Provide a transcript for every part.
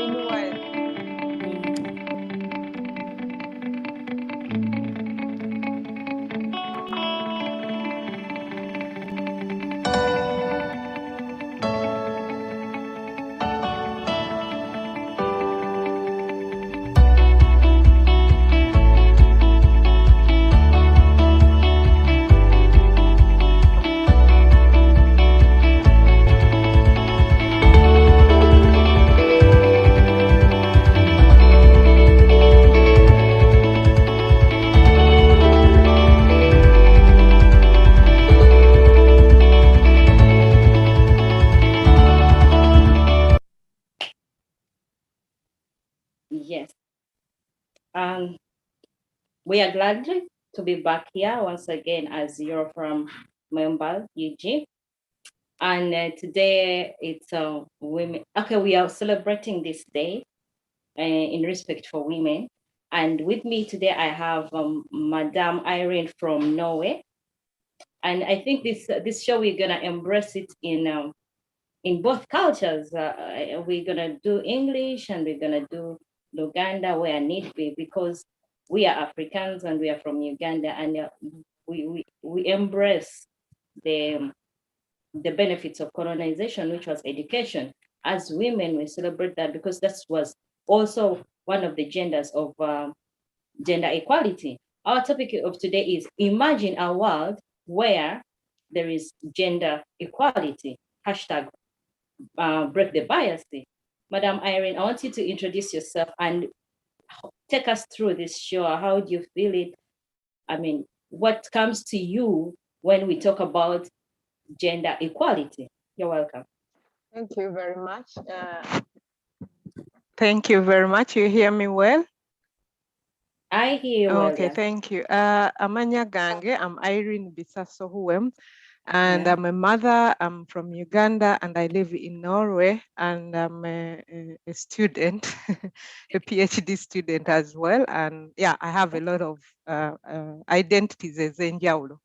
meanwhile. Yes. We are glad to be back here once again as you're from member UG. And today it's women. Okay, we are celebrating this day in respect for women. And with me today, I have Madame Irene from Norway. And I think this show we're gonna embrace it in both cultures. We're gonna do English and we're gonna do Luganda where need be, because we are Africans and we are from Uganda, and we embrace the the benefits of colonization, which was education. As women, we celebrate that because that was also one of the genders of gender equality. Our topic of today is imagine a world where there is gender equality. Hashtag break the bias. Madam Irene, I want you to introduce yourself and take us through this show. How do you feel it? I mean, what comes to you when we talk about gender equality? You're welcome. Thank you very much. Thank you very much. You hear me well? I hear you well. Okay, Yeah. thank you. Amanya Gange, I'm Irene Bisasso Hoem, and I'm a mother. I'm from Uganda and I live in Norway, and I'm a student, a PhD student as well. And yeah, I have a lot of identities as enjawulo.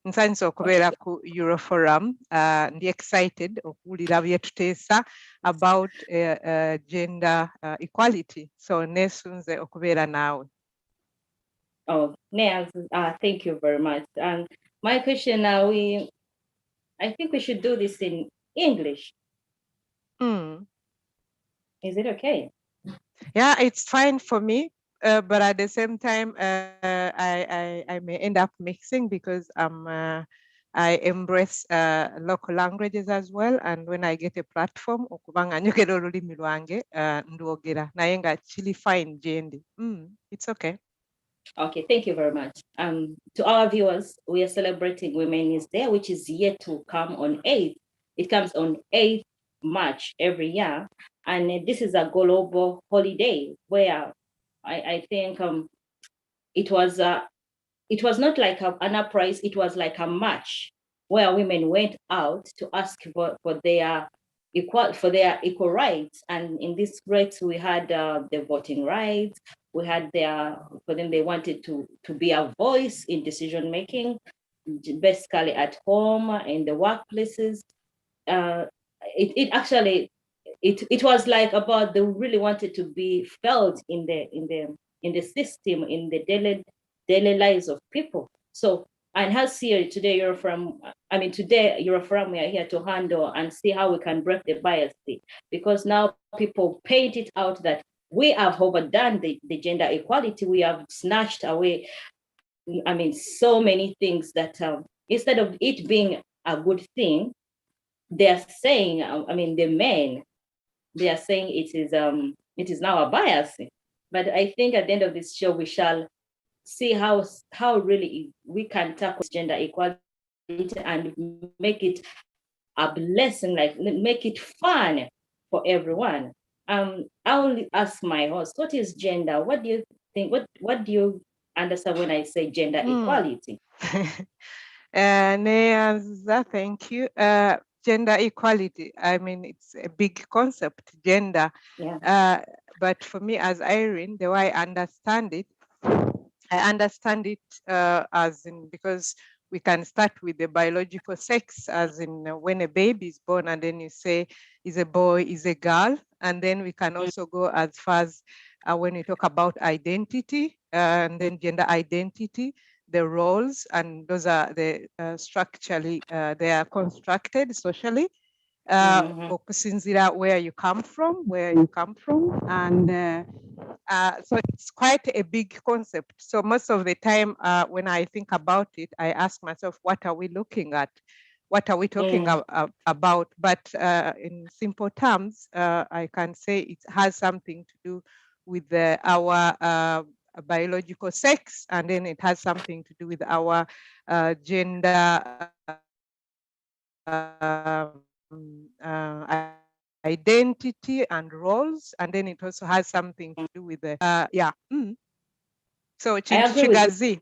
Nsanyiza okubeera ku Euroforum. Ndi excited okuwulira bye tuteesa about gender equality. So neesunze okubeera naawe. Oh, Nels, thank you very much. And my question now, I think we should do this in English. Is it okay? Yeah, it's fine for me. But at the same time, I may end up mixing because I embrace local languages as well. And when I get a platform, okubanga njogera olulimi lwange ndwogera naye nga kiri fine gyendi. It's okay. Okay, thank you very much. To our viewers, we are celebrating Women's Day, which is yet to come on 8th. It comes on 8th March every year. And this is a global holiday where I think it was not like an uprising, it was like a march where women went out to ask for their equal rights. And in this rights, we had the voting rights. We had for them, they wanted to be a voice in decision making, basically at home, in the workplaces. It was like about they really wanted to be felt in the system, in the daily lives of people. So, and as here today we are here to handle and see how we can break the bias thing, because now people paint it out that we have overdone the gender equality. We have snatched away, so many things that instead of it being a good thing, they're saying, the men, they are saying it is now a bias. But I think at the end of this show, we shall see how really we can tackle gender equality and make it a blessing, like make it fun for everyone. I'll ask my host, what is gender? What do you think? What do you understand when I say gender equality? Neaza, thank you. Gender equality, it's a big concept, gender. Yeah. But for me as Irene, the way I understand it as in, because we can start with the biological sex, as in when a baby is born, and then you say is a boy, is a girl, and then we can also go as far as when we talk about identity, and then gender identity, the roles, and those are the structurally they are constructed socially. Okusinzira where you come from, and so it's quite a big concept. So most of the time when I think about it, I ask myself, what are we looking at? What are we talking about? But in simple terms, I can say it has something to do with our biological sex, and then it has something to do with our gender identity and roles, and then it also has something to do with the So Chigazi.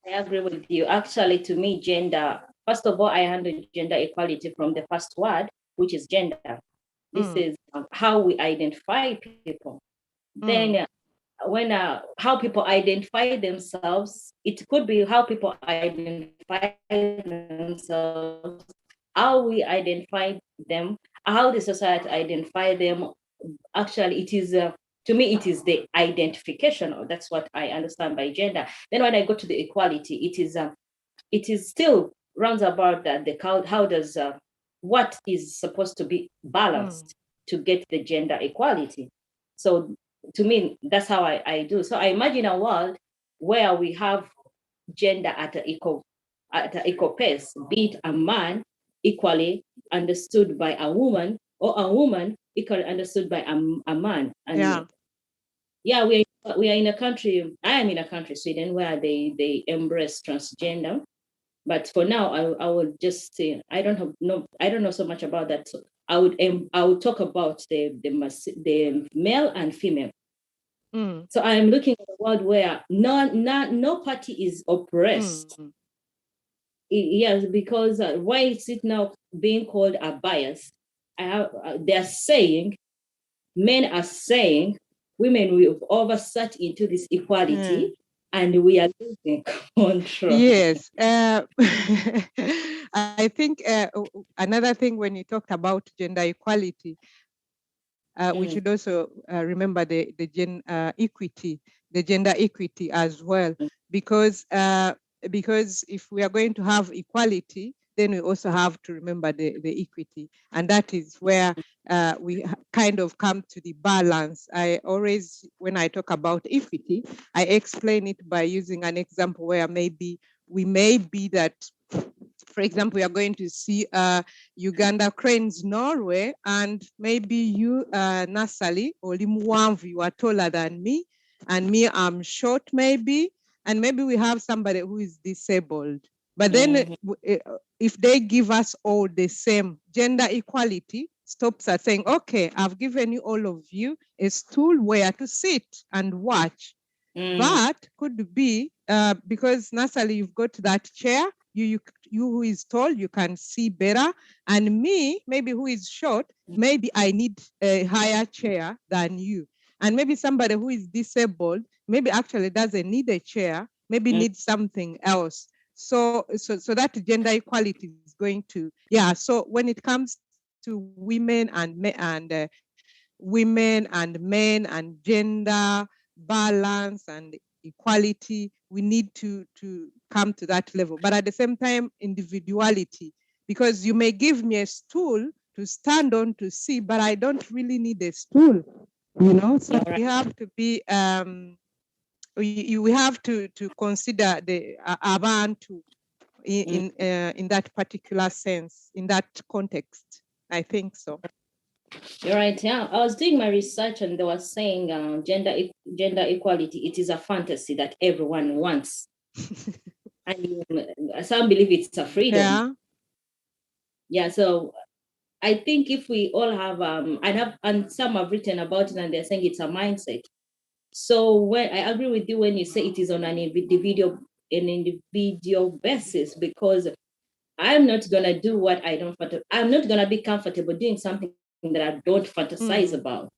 I agree with you. Actually, to me, gender, first of all, I handle gender equality from the first word, which is gender. This is how we identify people. Then when how people identify themselves, it could be how people identify themselves, how we identify them, how the society identify them. Actually, it is to me, it is the identification. That's what I understand by gender. Then when I go to the equality, it is still rounds about that how does what is supposed to be balanced to get the gender equality. So to me, that's how I do. So I imagine a world where we have gender at an equal pace, be it a man equally understood by a woman, or a woman equally understood by a man. And we are in a country, I am in a country, Sweden, where they embrace transgender. But for now, I would just say I don't know so much about that. So I would talk about the male and female. So I am looking at a world where no party is oppressed. Yes, because why is it now being called a bias? They're saying, men are saying, women will oversat into this equality, and we are losing control. Yes. I think another thing when you talked about gender equality, we should also remember the gender equity as well, because if we are going to have equality, then we also have to remember the equity, and that is where we kind of come to the balance. I always, when I talk about equity, I explain it by using an example where maybe we may be that, for example, we are going to see Uganda cranes Norway, and maybe you, Nassali, or Limuamvu, you are taller than me, and me, I'm short maybe, and maybe we have somebody who is disabled. But then if they give us all the same, gender equality stops us saying, okay, I've given you, all of you, a stool where to sit and watch. But could be because Nassali, you've got that chair, you who is tall, you can see better. And me, maybe who is short, maybe I need a higher chair than you. And maybe somebody who is disabled, maybe actually doesn't need a chair, maybe needs something else. So that gender equality is going to, so when it comes to women and men and gender balance and equality, we need to come to that level. But at the same time, individuality, because you may give me a stool to stand on to see, but I don't really need a stool, so we have to be we have to consider the abantu in that particular sense, in that context. I think so. You're right. Yeah, I was doing my research, and they were saying gender equality, it is a fantasy that everyone wants, and some believe it's a freedom. Yeah. So I think if we all have and some have written about it, and they're saying it's a mindset. So when I agree with you when you say it is on an individual basis, because I'm not gonna do what I don't. I'm not gonna be comfortable doing something that I don't fantasize about.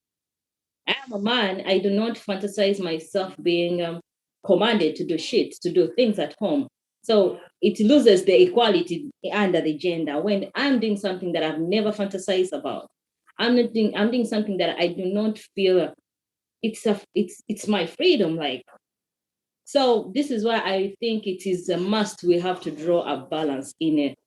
I'm a man. I do not fantasize myself being commanded to do things at home. So it loses the equality under the gender when I'm doing something that I've never fantasized about. I'm doing something that I do not feel it's my freedom. Like, so this is why I think it is a must. We have to draw a balance in it,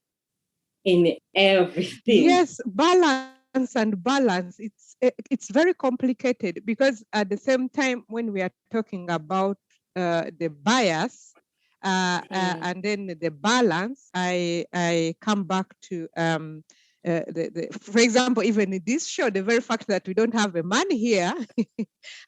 in everything. Yes, balance and balance. It's very complicated because at the same time, when we are talking about the bias Mm. and then the balance, I come back to for example, even in this show, the very fact that we don't have a man here,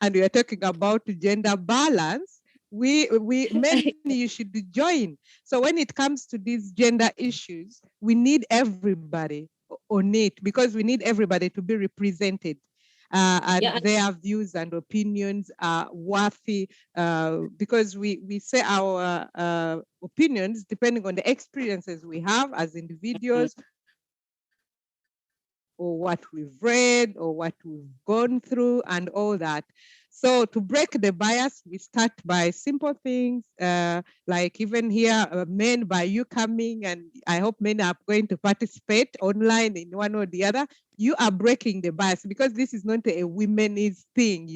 and we are talking about gender balance, we men, you should join. So when it comes to these gender issues, we need everybody on it because we need everybody to be represented. And Yeah, their views and opinions are worthy because we say our opinions depending on the experiences we have as individuals or what we've read or what we've gone through and all that. So to break the bias, we start by simple things like even here, men, by you coming, and I hope men are going to participate online in one or the other. You are breaking the bias because this is not a women's thing,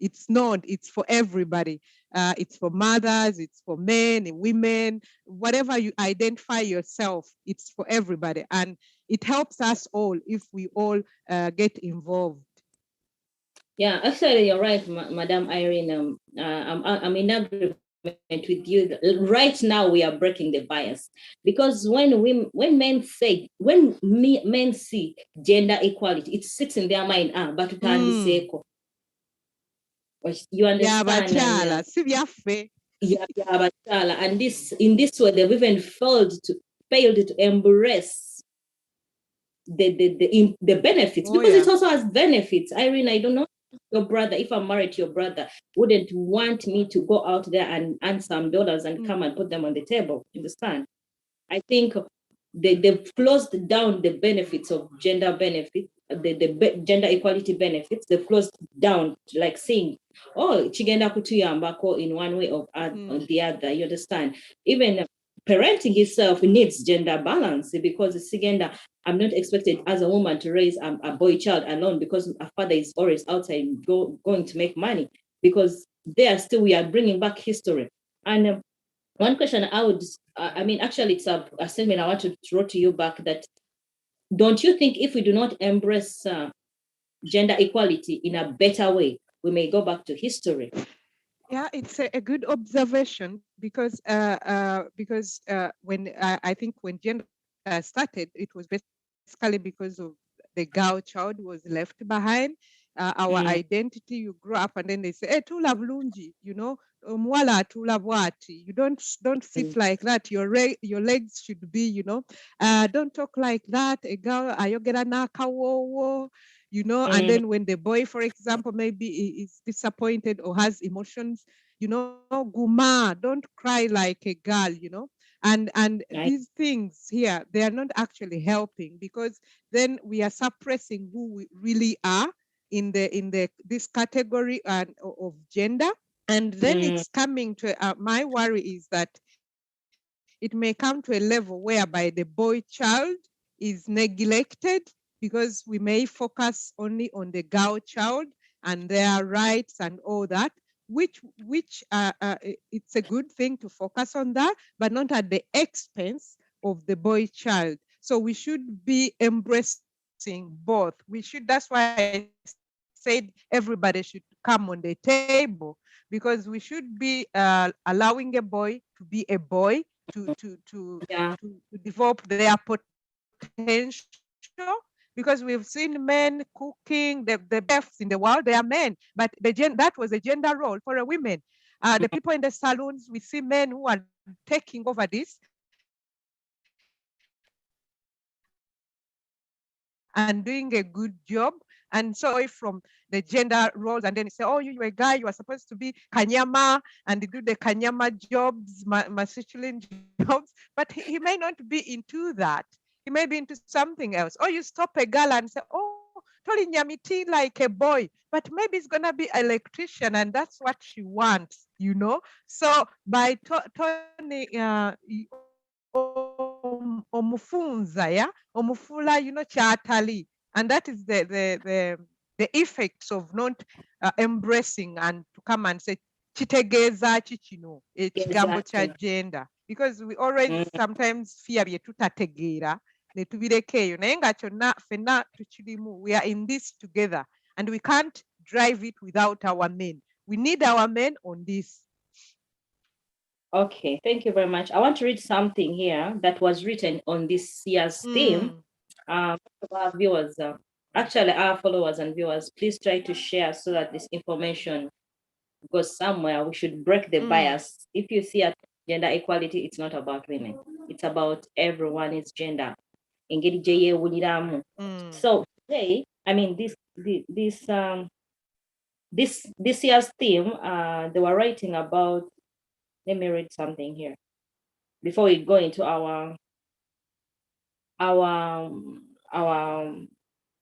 It's not, it's for everybody. It's for mothers, it's for men, women, whatever you identify yourself, it's for everybody. And it helps us all if we all get involved. yeah. Actually, you're right, Madam Irene. I'm in agreement with you. Right now, we are breaking the bias because when men see gender equality, it sits in their mind. Ah, but Mm. utandiseko. You Yeah, understand? And bachala, si byaffe. yeah, but and this in this way they've even failed to embrace the benefits, Oh because it yeah. also has benefits. Irene, I don't know, your brother, if I'm married to your brother, wouldn't want me to go out there and earn some dollars and come and put them on the table. Understand? I think they've closed down the benefits of gender benefits, gender equality benefits. They've closed down, like saying, oh, chigenda kutuyambako in one way or the other. You understand? Even parenting itself needs gender balance, because sigenda, I'm not expected as a woman to raise a boy child alone because a father is always outside going to make money, because there still we are bringing back history. And one question I would, I mean, actually, it's a statement I want to throw to you back, that don't you think if we do not embrace gender equality in a better way, we may go back to history? Yeah, it's a good observation because when I think when gender started, it was basically because of the girl child was left behind. Our Mm, identity, you grow up and then they say, "Hey, tula bulungi," "Mwala tula bwati." You don't sit mm, like that. Your legs should be, don't talk like that. A girl ayogera nakawowo. And mm, then when the boy, for example, maybe is disappointed or has emotions, guma, don't cry like a girl. And these I, things here, they are not actually helping because then we are suppressing who we really are in the this category of gender. And then mm, it's coming to my worry is that it may come to a level whereby the boy child is neglected because we may focus only on the girl child and their rights and all that, which it's a good thing to focus on that, but not at the expense of the boy child. So we should be embracing both. That's why I said everybody should come on the table, because we should be allowing a boy to be a boy, to yeah, develop their potential, because we've seen men cooking, the best chefs in the world, they are men, but that was a gender role for a women. The people in the salons, we see men who are taking over this, and they're doing a good job. And so if we take away from the gender roles and then we say, oh, you a guy, you are supposed to be kanyama and do the kanyama jobs, masculine jobs, but he may not be into that. He may be into something else. Or you stop a girl and say, oh, tolinyamiti like a boy, but maybe it's gonna be an electrician and that's what she wants. So by turning omufunza, omufula, chatali, and that is the effects of not embracing and to come and say kitegeeza ki kino ekigambo kya Exactly. gender, because we always Mm. sometimes fear bye tutategeera ne tubireka eyo, naye nga kyonna ffenna tukirimu, we are in this together and we can't drive it without our men. We need our men on this. Okay, thank you very much. I want to read something here that was written on this year's theme. Our viewers, actually our followers and viewers, please try to share so that this information goes somewhere. We should break the bias. If you see a gender equality, it's not about women. It's about everyone is gender. So today, I mean this year's theme, they were writing about. Let me read something here before we go into our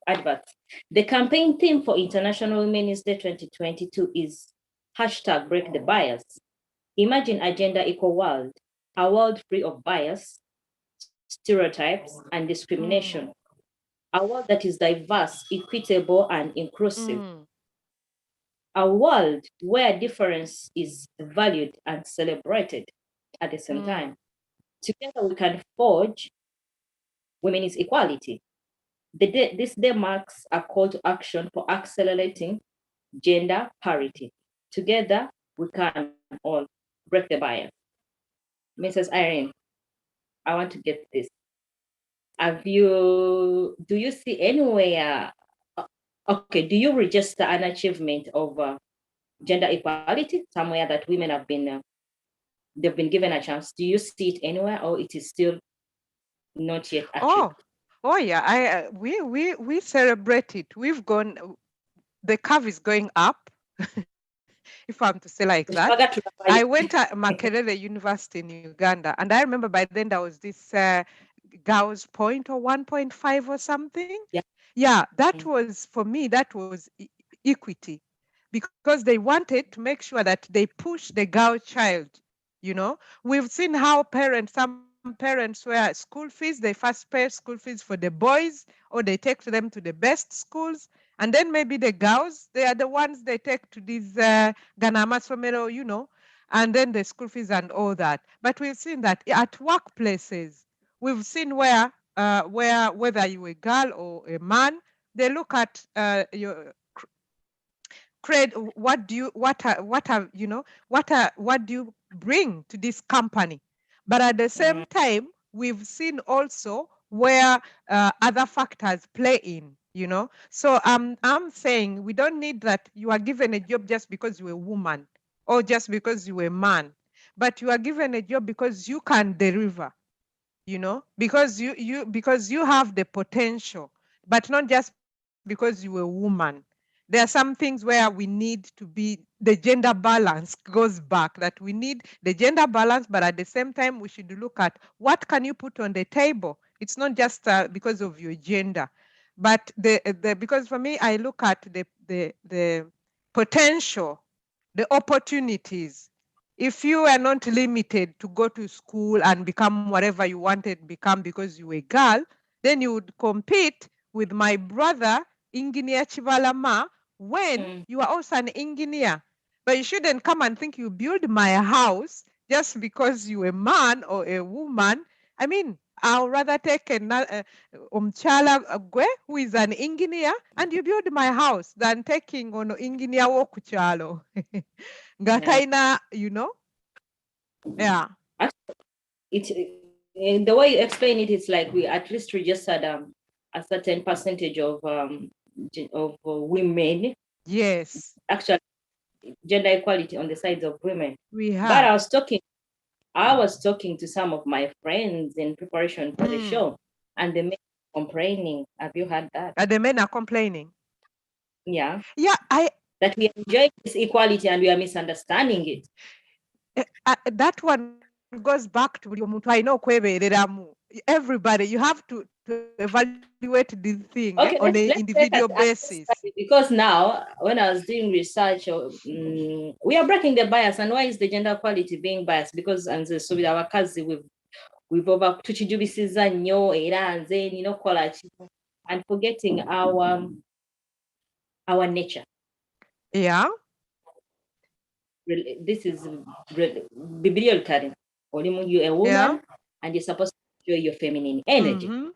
adverts. The campaign theme for International Women's Day 2022 is hashtag break the bias. Imagine a gender equal world, a world free of bias, stereotypes, and discrimination. A world that is diverse, equitable, and inclusive. A world where difference is valued and celebrated at the same time. Together we can forge women's equality. This day marks a call to action for accelerating gender parity. Together we can all break the bias. Mrs. Irene, I want to get this. Do you see anywhere, okay, do you register an achievement of gender equality somewhere that women have been, they've been given a chance? Do you see it anywhere, or it is still not yet achieved? Oh yeah, we celebrate it. We've gone, the curve is going up, if I'm to say like that. I went to Makerere University in Uganda, and I remember by then there was this girls' point or 1.5 or something. Yeah, that was, for me, that was equity, because they wanted to make sure that they push the girl child. We've seen how some parents, where school fees, they first pay school fees for the boys, or they take them to the best schools, and then maybe the girls, they are the ones they take to these Ganama Somero, and then the school fees and all that. But we've seen that at workplaces, we've seen where whether you're a girl or a man, they look at your what do you what do you bring to this company. But at the same time, we've seen also where other factors play in. So I'm saying we don't need that you are given a job just because you're a woman or just because you're a man, but you are given a job because you can deliver, because you have the potential, but not just because you're a woman. There are some things where we need to be, the gender balance goes back, that we need the gender balance, but at the same time we should look at what can you put on the table. It's not just because of your gender, but because for me, I look at the potential, the opportunities. If you are not limited to go to school and become whatever you wanted to become because you were a girl, then you would compete with my brother, Engineer Chivalama, when you are also an engineer. But you shouldn't come and think you build my house just because you're a man or a woman. I mean, I'll rather take Umchala Gwe, who is an engineer, and you build my house than taking on engineer Wokuchalo. Gataina, Yeah. The way you explain it, it's like we at least registered a certain percentage of women. Yes. Actually, gender equality on the sides of women. We have. But I was talking to some of my friends in preparation for the show, and the men are complaining. Have you heard that? The men are complaining. Yeah. Yeah, that we enjoy this equality and we are misunderstanding it. That one goes back to everybody. You have to to evaluate this thing Okay, on an let's take individual a basis. study, because now when I was doing research, we are breaking the bias. And why is the gender equality being biased? Because so with our cousin, we've over tuchijubisiza nnyo era nze nina okukola ki, and forgetting our nature. Yeah. This is biblical. You're a woman, and you're supposed to enjoy your feminine energy. Mm-hmm.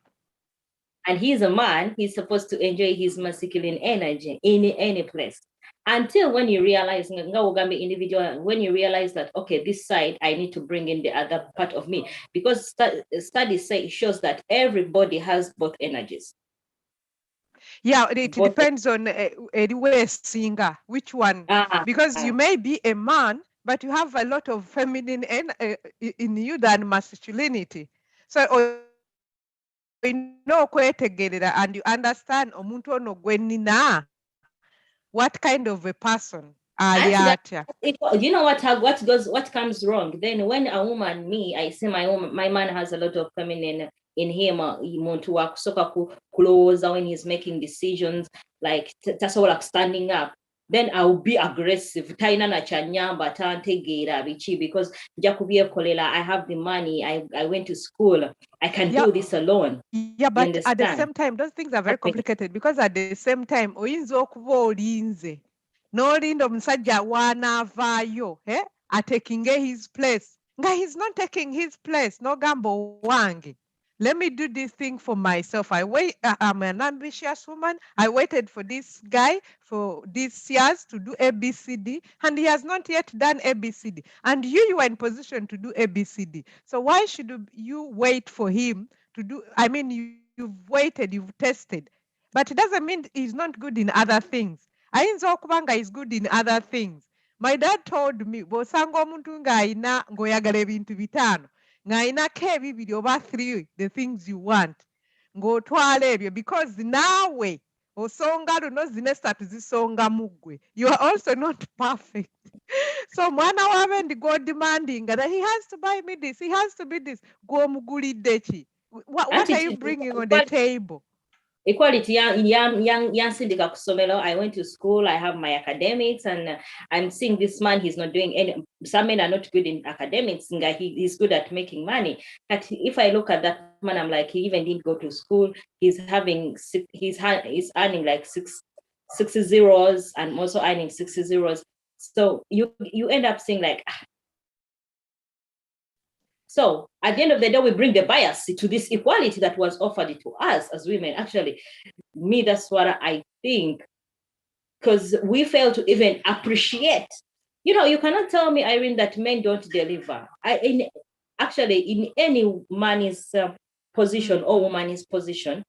And he's a man, he's supposed to enjoy his masculine energy in any place. Until when you realize, individual, when you realize that, okay, this side, I need to bring in the other part of me. Because studies say, it shows that everybody has both energies. Yeah, it depends on singa, which one. Because you may be a man, but you have a lot of feminine in you than masculinity. So okwetegerera and you understand omuntu ono gwe nnina, what kind of a person ali atya. You know what comes wrong? Then when a woman, me, I see my man has a lot of feminine in him, muntu wakusoka kulowooza when he's making decisions, like tasobola standing up, then I'll be aggressive. Taina na chanyamba tantegeera biki, because I have the money, I went to school, I can do this alone. Yeah, but at the same time, those things are very complicated, because at the same time, oyinza okuba olinze n'olinda omusajja w'anaavaayo atakinge his place nga he's not taking his place, n'ogamba owange, let me do this thing for myself. I'm an ambitious woman. I waited for this guy for these years to do ABCD, and he has not yet done ABCD. And you are in position to do ABCD. So why should you wait for him to do? I mean, you've waited, you've tested, but it doesn't mean he's not good in other things. Ayinza okuba nga is good in other things. My dad told me, bw'osanga omuntu ng'ayina ng'oyagala ebintu bitaano, ng'ayinako ebibiri oba 3, the things you want, ng'otwala ebyo, because naawe osonga luno zino esatu zisonga mu ggwe. You are also not perfect. So mwana w'abendi demanding that he has to buy me this, he has to be this, gw'omugulidde ki? What are you bringing on the table? Equality, yansindika kusomero. I went to school, I have my academics, and I'm seeing this man, he's not doing any. Some men are not good in academics, he's good at making money. But if I look at that man, I'm like, he even didn't go to school. He's earning like six zeros, and also earning 60 zeros. So you end up saying like, so at the end of the day, we bring the bias to this equality that was offered to us as women. Actually, me, that's what I think, because we fail to even appreciate. You cannot tell me, Irene, that men don't deliver. In any man's position or woman's position,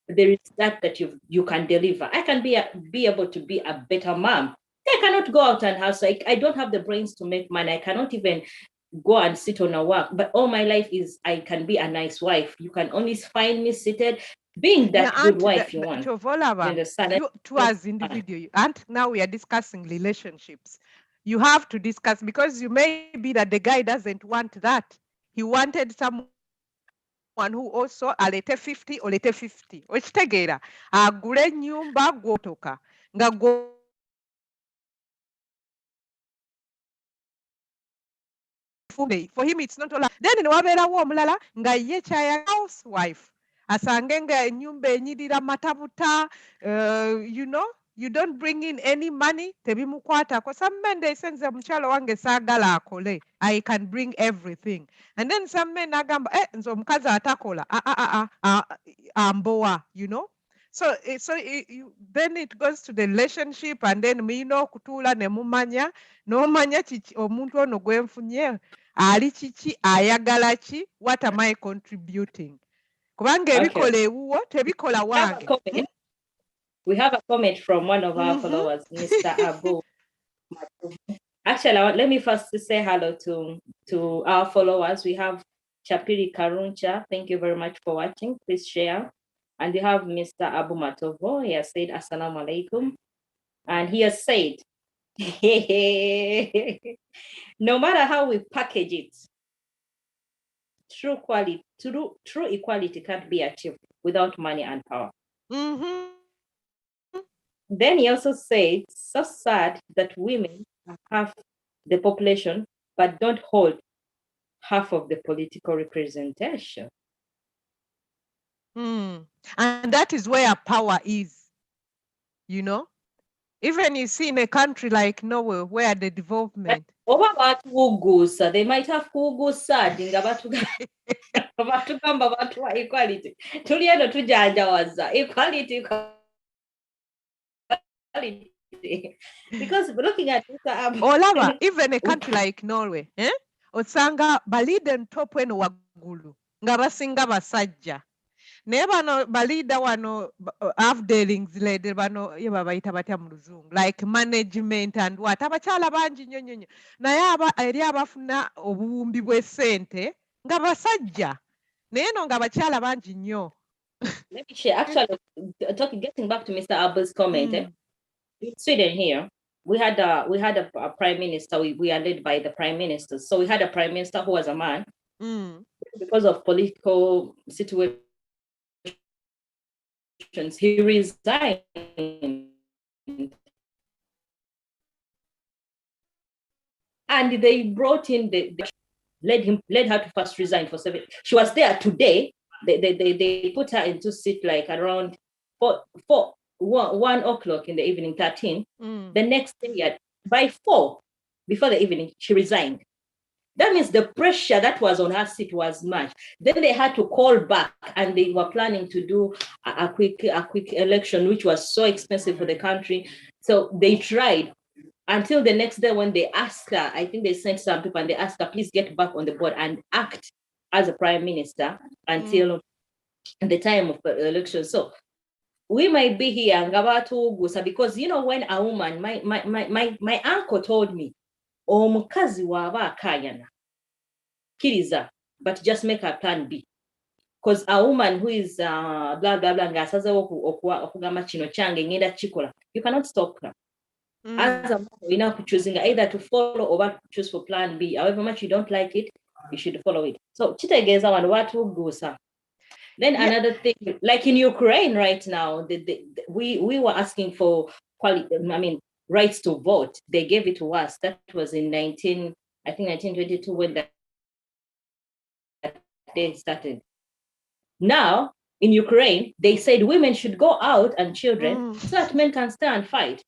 there is that you can deliver. I can be able to be a better mom. I cannot go out and hustle. I don't have the brains to make money. I cannot even go and sit on a work, but all my life is I can be a nice wife. You can only find me seated being that good wife you want. You understand? To us individual, and now we are discussing relationships. You have to discuss, because you may be that the guy doesn't want that. He wanted someone who also alete 50 olete 50. Okitegeera agule ennyumba gwotoka nga for him it's not all. Then newabeerawo omulala nga ye kyaya housewife asange nga ennyumba enyirira matabuta, you don't bring in any money, tebimukwatako. Some men, they say nze mukyalo wange saagala akole, I can bring everything. And then some men agamba nze omukazi atakola ambowa, So then it goes to the relationship, and then muyina okutuula ne mumanya n'omanya omuntu ono gwe nfunye ali kiki, ayagala ki, what am I contributing? Kubanga ebikola ewuwo tebikola wange. We have a comment from one of our followers, Mr. Abu. Actually, let me first say hello to our followers. We have Chapiri Karuncha. Thank you very much for watching. Please share. And you have Mr. Abu Matovo. He has said, Assalamu alaikum. And he has said, no matter how we package it, true equality can't be achieved without money and power. Then he also said, so sad that women are half the population, but don't hold half of the political representation. And that is where power is, you know? Even you see in a country like Norway, where the development. Oba batugusa, they might have kugusa nga batugamba batuwa equality. Tuli eno tujanjawaza equality. Because looking at Olaba, even a country like Norway, osanga balida ntopo eno waggulu nga basinga basajja. Naye bano balida wano afdelings led bano ye babayita batya mu luzungu like management and what abakyala bangi nnyo nnyo nnyo naye eri abafuna obuwumbi bw'essente nga basajja naye no nga abakyala bangi nnyo. Let me share. Actually, getting back to Mr. Abel's comment, in Sweden here, we had a prime minister. We are led by the prime minister. So we had a prime minister who was a man. Because of political situations, he resigned. And they brought in led her to first resign for 7. She was there today. They put her into seat like around 1 o'clock in the evening, 13. The next day, by 4, before the evening, she resigned. That means the pressure that was on her seat was much. Then they had to call back, and they were planning to do a quick election, which was so expensive for the country. So they tried until the next day when they asked her, I think they sent some people and they asked her, please get back on the board and act as a prime minister until the time of the election. So we might be here because when a woman, my uncle told me, omukazi waba akayana kiriza, but just make a plan B, because a woman who is blah blah blah ngasazewo okugamba kino kyange ngenda kikola, you cannot stop her. As a woman, choosing either to follow or choose for plan B. However much you don't like it, you should follow it. So chitegeza wanu watu gusa. Then another thing, like in Ukraine right now, we were asking for rights to vote. They gave it to us. That was in 1922 when that day started. Now in Ukraine, they said women should go out and children so that men can stand and fight.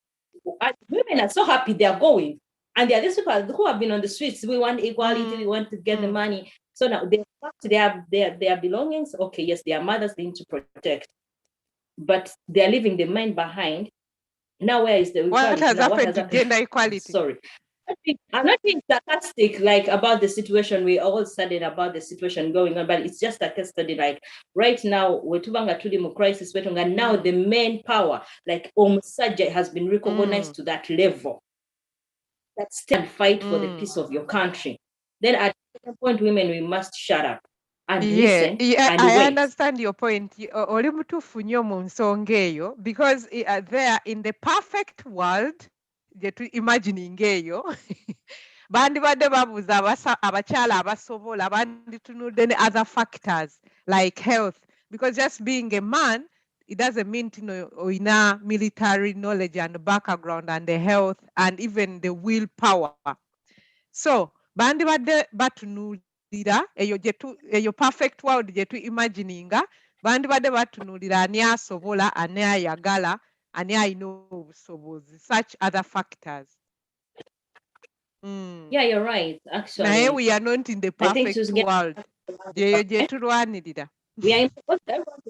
And women are so happy they are going. And there are these people who have been on the streets. We want equality. We want to get the money. So now they have their belongings. Okay, yes, their mothers they need to protect, but they are leaving the men behind. Now, where is the equality? What has happened to gender equality? Sorry, I'm not being sarcastic like about the situation. We all studied about the situation going on, but it's just a case study. Like right now, we're tubanga crisis, and now the main power, like Omusajja, has been recognized to that level. That stand fight for the peace of your country. Then at some point, women, we must shut up and listen. Yeah, and I wait. understand your point. Oli mutuufu nnyo mu nsonga eyo, because there in the perfect world, gye tu imagining eyo, bandibadde babuuza abakyala abasobola, banditunudde ne other factors like health, because just being a man, it doesn't mean oina military knowledge and background and the health and even the willpower. So bandibadde batunuulira eyo perfect world gye tu imagininga, bandibadde batunuulira ani asobola, ani ayagala, ani ayina obusobozi, such other factors. Yeah, you're right. Actually, naye we are not in the perfect world. Gye tulwanirira. We are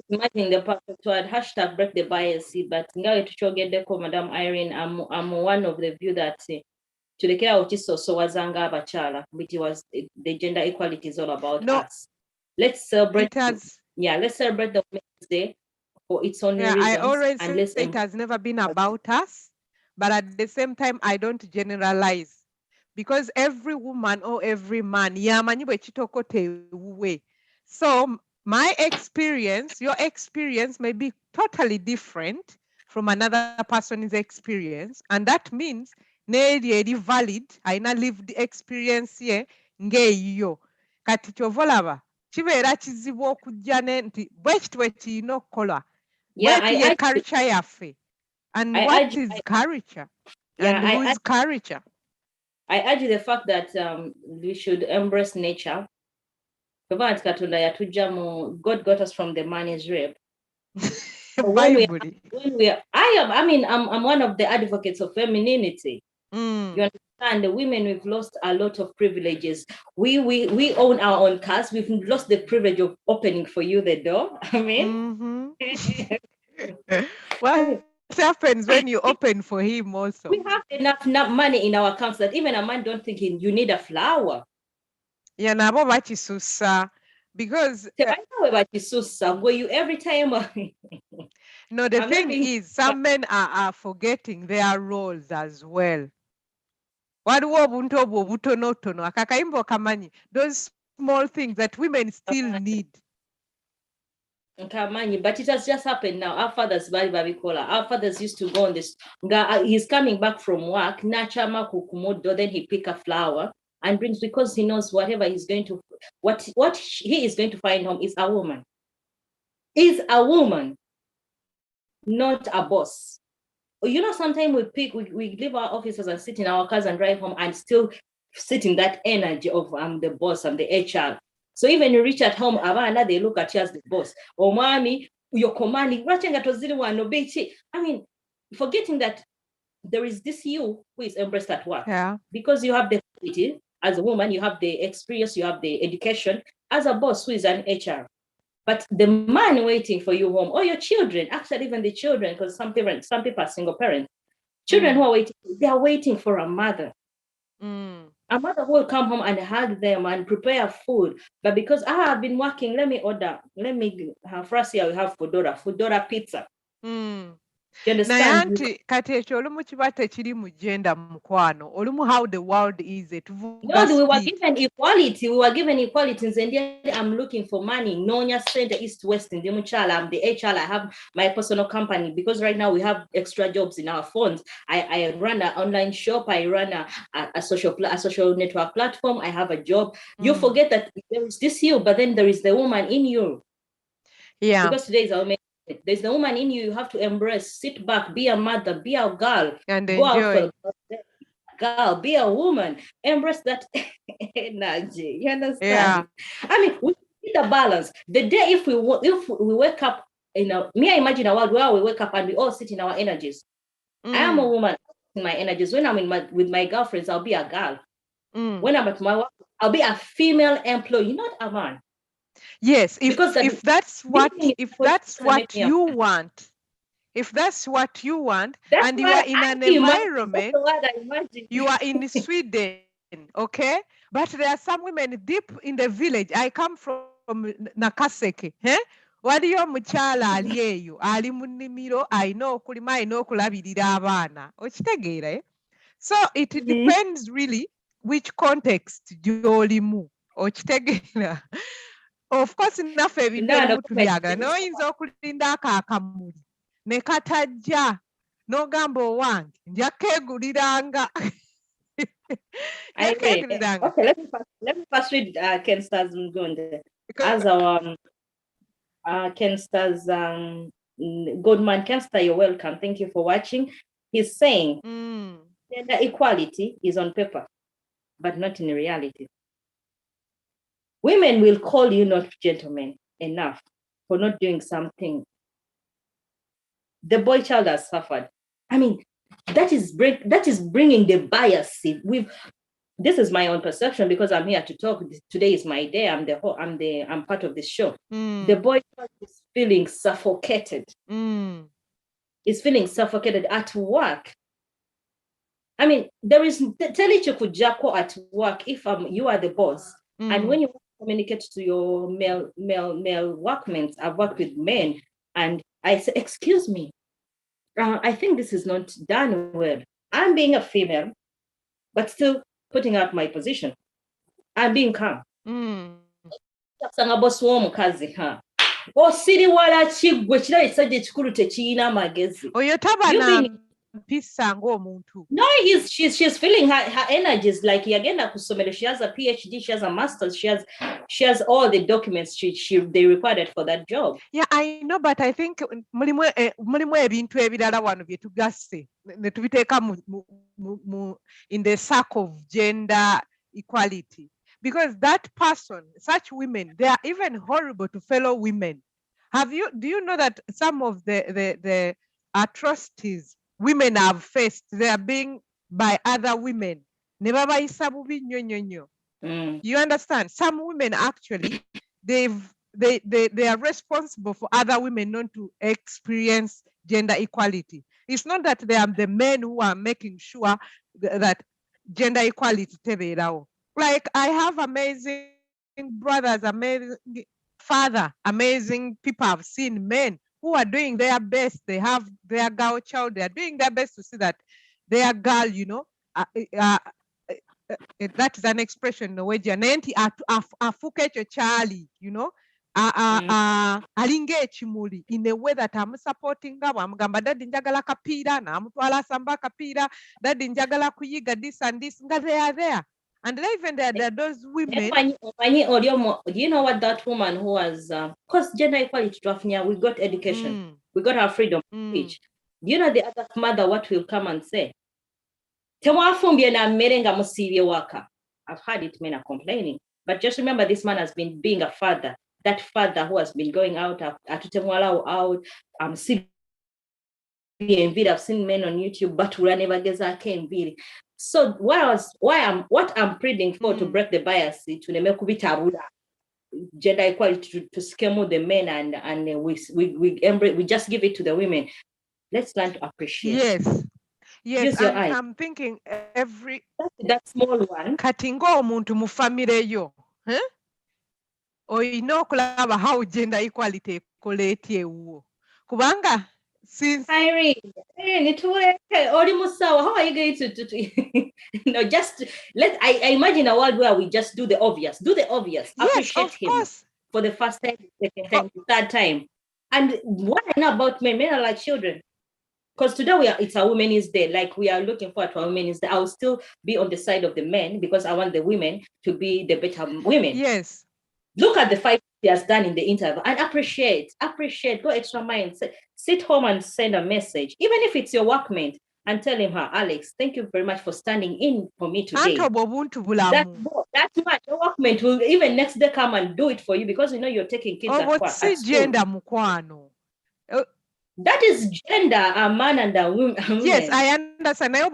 imagining the perfect world. Hashtag break the bias. But ngawe tuchogeddeko, Madam Irene, I'm one of the view that tulekera okisoso wazanga abakyala, which was the gender equality is all about us. Let's celebrate. Let's celebrate the Women's Day for its own reasons. I always say it has never been about us, but at the same time, I don't generalize, because every woman or every man yamanyi bwe kitokote ewuwe. So my experience, your experience may be totally different from another person's experience, and that means neeri eri valid, aina lived experience ye ng'eyiyo. Kati kyova olaba kibeera kizibu okujja nti bwekiti bwe kirina okukolwa Yeah, bweti ye culture yaffe. And what is culture? And whose culture? I argue the fact that we should embrace nature. God got us from the man's rib. I'm one of the advocates of femininity. You understand? The women, we've lost a lot of privileges. We own our own cars. We've lost the privilege of opening for you the door. I mean, what happens when you open for him also? We have enough money in our accounts that even a man don't think you need a flower. Yeah, nabo bakisusa because were you every time? No, the thing is, some men are forgetting their roles as well. Waliwo obuntu obwo obutonotono akakayimba okamanyi, those small things that women still need. But it has just happened now. Our fathers, our fathers used to go on this. He's coming back from work, then he pick a flower and brings, because he knows whatever he's going to, what he is going to find home is a woman. Is a woman, not a boss. You know, sometimes we leave our offices and sit in our cars and drive home and still sit in that energy of I'm the boss, I'm the HR. So even you reach at home, they look at you as the boss. Oh, mommy, you're commanding. I mean, forgetting that there is this you who is embraced at work. Yeah. Because you have the ability as a woman, you have the experience, you have the education. As a boss who is an HR. But the man waiting for you home, or your children, actually even the children, because some people are single parents. Children who are waiting, they are waiting for a mother. A mother who will come home and hug them and prepare food. But because I've been working, first year we have Foodora pizza. You understand? Naye kati ekyo olumu kiba tekiri mu gender mukwano, olumu how the world is. We were given equality. And I'm looking for money. Nonya Center, East West, in Muchala. I'm the HR. I have my personal company because right now we have extra jobs in our phones. I run an online shop. I run a social network platform. I have a job. You forget that there is this you, but then there is the woman in you. Yeah. Because today is our main. There's the woman in you. You have to embrace, sit back, be a mother, be a girl, and go enjoy. out for girl, be a woman, embrace that energy. You understand? Yeah. I mean, we need a balance. The day if we wake up, I imagine a world where we wake up and we all sit in our energies. I am a woman in my energies. When I'm with my girlfriends, I'll be a girl. When I'm at my work, I'll be a female employee, not a man. Yes, if that's what you want. If that's what you want, and you are in an environment, you are in Sweden, okay? But there are some women deep in the village. I come from Nakaseke. Waliyo omukyala ali eyo, ali mu nnimiro, alina okulima, alina okulabirira abaana. Okitegeera? So it depends really which context gy'olimu. Okitegeera? Of course, naffe ebintu ebimu tubyagala. N'oyinza okulinda ako akamuli ne katajja n'ogamba owange nja keeguliranga. Okay, let me first read Ken Star's Mgonde. As our Ken Star's Goldman Ken Star, you're welcome. Thank you for watching. He's saying gender equality is on paper, but not in reality. Women will call you not gentlemen enough for not doing something. The boy child has suffered. I mean, that is bringing the bias. This is my own perception because I'm here to talk. Today is my day. I'm part of this show. The boy child is feeling suffocated. Is feeling suffocated at work. I mean, there is Telichukujako at work if you are the boss. And when you communicate to your male workmates, I've worked with men, and I say, excuse me, I think this is not done well. I'm being a female, but still putting out my position. I'm being calm. mpisa ng'omuntu. No, she's feeling her energies like yagenda kusomero. She has a PhD, she has a master's, she has all the documents they required for that job. Yeah, I know, but I think mulimu ebintu ebirala wano bye tugasse ne tubiteeka in the circle of gender equality, because that person, such women, they are even horrible to fellow women. Do you know that some of the atrocities women have faced, they are being by other women? Ne babayisa bubi nnyo nnyo nnyo. You understand? Some women actually, they are responsible for other women not to experience gender equality. It's not that they are the men who are making sure that gender equality tebeerawo. Like, I have amazing brothers, amazing father, amazing people. I've seen men who are doing their best. They have their girl child. They are doing their best to see that their girl, you know, that is an expression Norwegian, nti afuka ekyo kyali, you know, alinga ekimuli, in a way that amusupportinga, bwamugamba daddy njagala kapiira, n'amutwala asamba kapiira, daddy njagala kuyiga this and this, nga they are there. And even there are those women. Do you know what that woman who was, because gender equality, we got education, we got our freedom of speech. Do you know the other mother what will come and say? I've heard it, men are complaining. But just remember, this man has been being a father. That father who has been going out, out. I've seen men on YouTube, but we never get that video. So what I'm pleading for to break the bias to make gender equality to scheme the men and we just give it to the women. Let's learn to appreciate. Yes, I'm thinking that small one. Kati ng'omuntu mu famire yo, oyina okulaba how gender equality ekola etya ewuwo. Kubanga since Irene, how are you going to just I imagine a world where we just do the obvious. Yes, appreciate him for the first time, second time, third time. And what I know about men are like children. Because today it's a Women's Day, like we are looking forward to a Women's Day. I will still be on the side of the men because I want the women to be the better women. Yes. Look at the fight he has done in the interview and appreciate, go extra mile, sit home and send a message, even if it's your workmate, and tell him, Alex, thank you very much for standing in for me today. That much, your workmate will even next day come and do it for you because you know you're taking kids at work. That is gender, a man and a woman. Yes, I understand. Then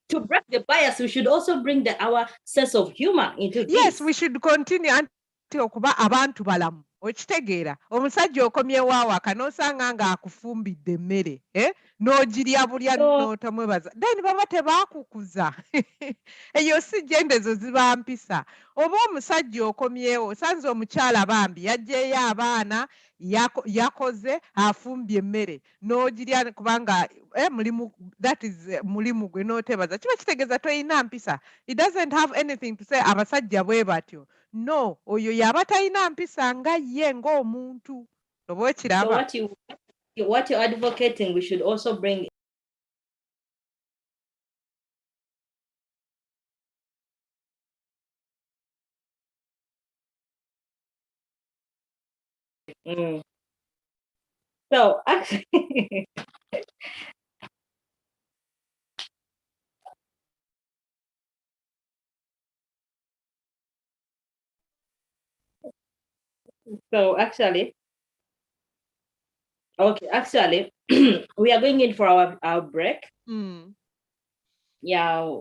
to break the bias, we should also bring our sense of humor into this. Yes, we should continue okuba abantu balamu. Okitegeera omusajja okomyewo awaka n'osanga ng'akufumbidde emmere n'ogirya bulya n'otomwebaza, then baba tebaakukuza. Eyo si genda ezo ziba mpisa. Oba omusajja okomyewo osanze omukyala bambi yaggyeyo abaana yakoze afumbye emmere n'ogirya kubanga mulimu, that is mulimu gwe n'otebaza, kiba kitegeeza toyina mpisa. It doesn't have anything to say abasajja bwe batyo. No, oyo yaba talina mpisa nga ye ng'omuntu. Oba okiraba. So what you're advocating, we should also bring So actually actually, we are going in for our break. Yeah,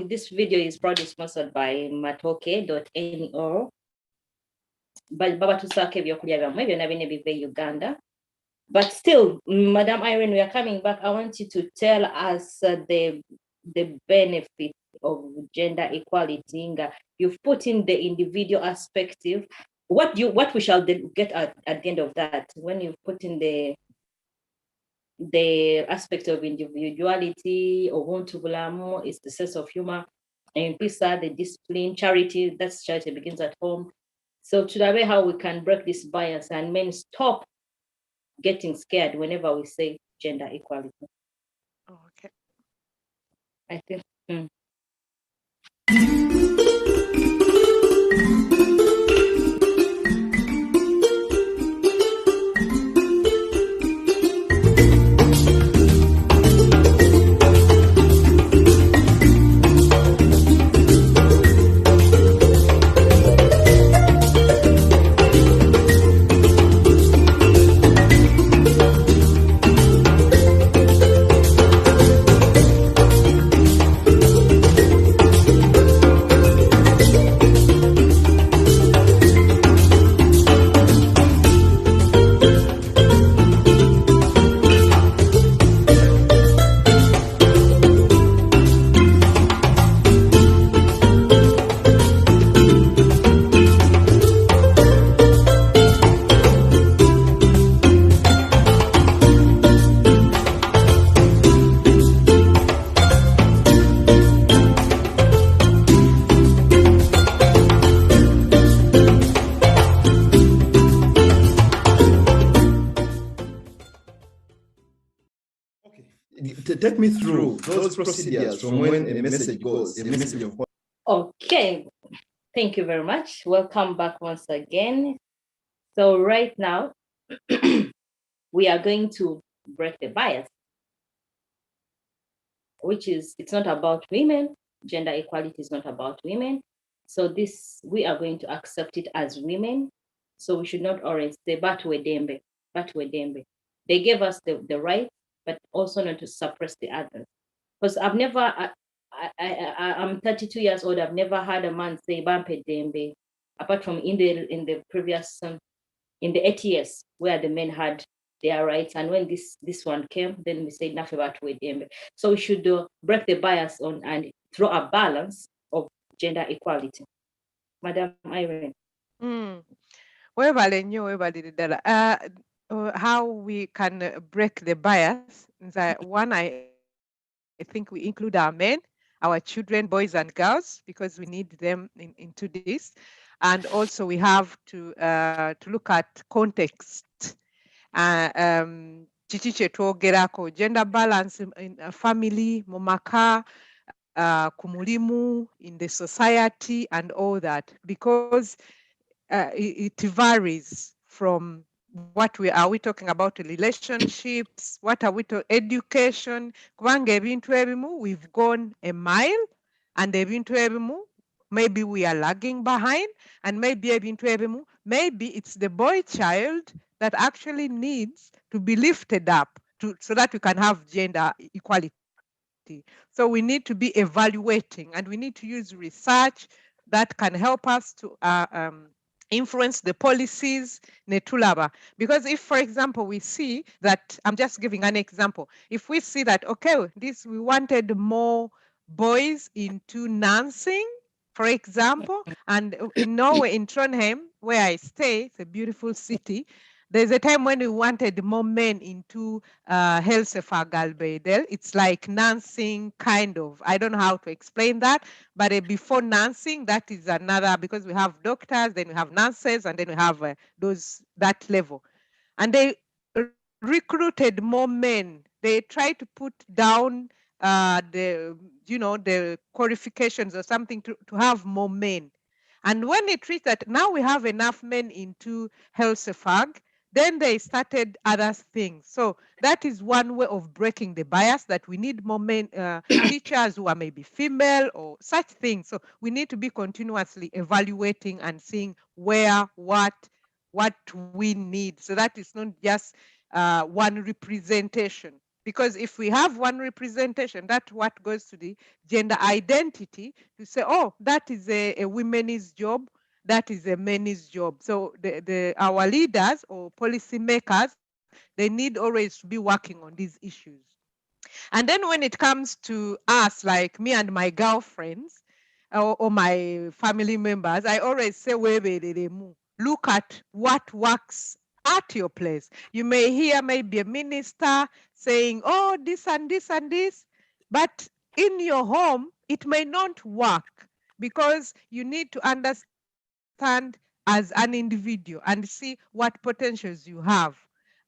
this video is proudly sponsored by matoke.no. But Baba Tusake byokulya byamwe byonna bine biva Uganda. But still, Madam Irene, we are coming back. I want you to tell us the benefit of gender equality. You've put in the individual perspective. What we shall get at the end of that, when you've put in the aspect of individuality, obuntubulamu is the sense of humor, and Pisa, the discipline, charity, that's charity begins at home. So today, how we can break this bias and men stop getting scared whenever we say gender equality. Okay. I think. Mm. Take me through those procedures from when a message goes, a message of. Okay, thank you very much. Welcome back once again. So right now, we are going to break the bias, which is, it's not about women. Gender equality is not about women. So this, we are going to accept it as women. So we should not always say, Batwedembe, Batwedembe. They gave us the right, but also not to suppress the others. Because I've never, I'm 32 years old. I've never heard a man say Bampe Dembe, apart from in the previous in the 8 years where the men had their rights. And when this one came, then we said nothing about Dembe. So we should break the bias on and throw a balance of gender equality. Madam Irene. Mm. Webale nnyo, webalire ddala. How we can break the bias is that one, I think we include our men, our children, boys and girls, because we need them into this. And also we have to look at context. Kiki kye twogerako, gender balance in a family, mu maka, ku mulimu, in the society and all that, because it varies from what we talking about relationships, what are we to education, kubanga ebintu ebimu we've gone a mile, and ebintu ebimu maybe we are lagging behind, and maybe ebintu ebimu maybe it's the boy child that actually needs to be lifted up so that we can have gender equality. So we need to be evaluating, and we need to use research that can help us to influence the policies netulaba. Because if, for example, we see that, I'm just giving an example, if we see that, okay, this, we wanted more boys into nursing, for example, and in Norway, in Trondheim, where I stay, it's a beautiful city, there's a time when we wanted more men into Hälsofagarbeidel. It's like nursing, kind of. I don't know how to explain that, but before nursing, that is another, because we have doctors, then we have nurses, and then we have that level. And they recruited more men. They tried to put down the qualifications or something to have more men. And when it reached that now we have enough men into Helsefag, then they started other things. So that is one way of breaking the bias, that we need more men, teachers who are maybe female or such things. So we need to be continuously evaluating and seeing where, what we need. So that is not just one representation. Because if we have one representation, that's what goes to the gender identity, to say, oh, that is a woman's job, that is a man's job. So our leaders or policymakers, they need always to be working on these issues. And then when it comes to us, like me and my girlfriends or my family members, I always say, look at what works at your place. You may hear maybe a minister saying, oh, this and this and this, but in your home, it may not work, because you need to understand as an individual and see what potentials you have.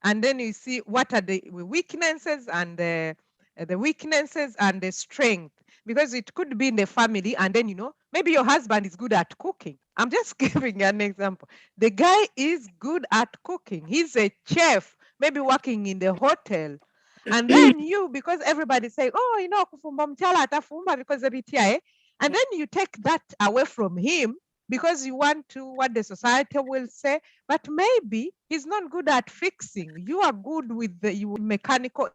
and then you see what are the weaknesses and the strength, because it could be in the family, and then maybe your husband is good at cooking. I'm just giving an example. The guy is good at cooking. He's a chef, maybe working in the hotel. And then you, because everybody's saying, oh, kufumba mchala atafumba because and then you take that away from him because you want to what the society will say, but maybe he's not good at fixing. You are good with the mechanical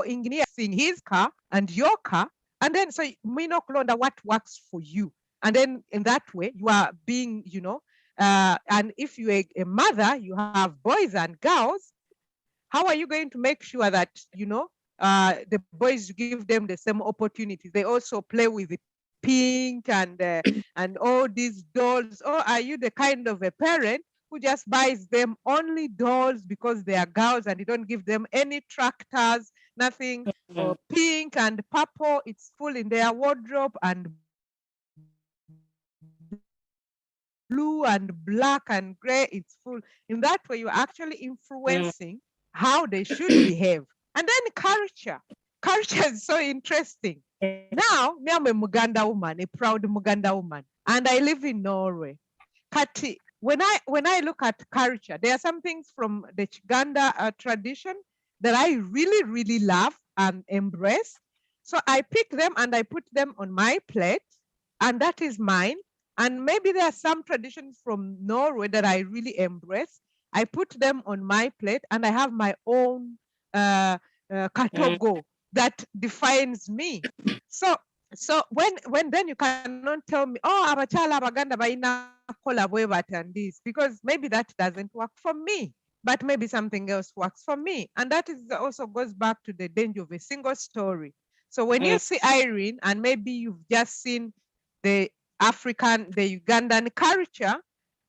engineer in his car and your car, and then so we know what works for you, and then in that way you are being and if you're a mother, you have boys and girls. How are you going to make sure that the boys, you give them the same opportunities? They also play with the pink and all these dolls, or are you the kind of a parent who just buys them only dolls because they are girls, and you don't give them any tractors, nothing, or pink and purple, it's full in their wardrobe, and blue and black and gray, it's full. In that way, you're actually influencing how they should behave. And then culture. Culture is so interesting. Now, me, I'm a Muganda woman, a proud Muganda woman, and I live in Norway. Kati, when I look at culture, there are some things from the Chiganda tradition that I really, really love and embrace. So I pick them and I put them on my plate, and that is mine. And maybe there are some traditions from Norway that I really embrace. I put them on my plate, and I have my own katogo that defines me. So when then you cannot tell me, oh, abachala abaganda baina kola and this, because maybe that doesn't work for me, but maybe something else works for me. And that is also goes back to the danger of a single story. So when you see Irene, and maybe you've just seen the the Ugandan culture,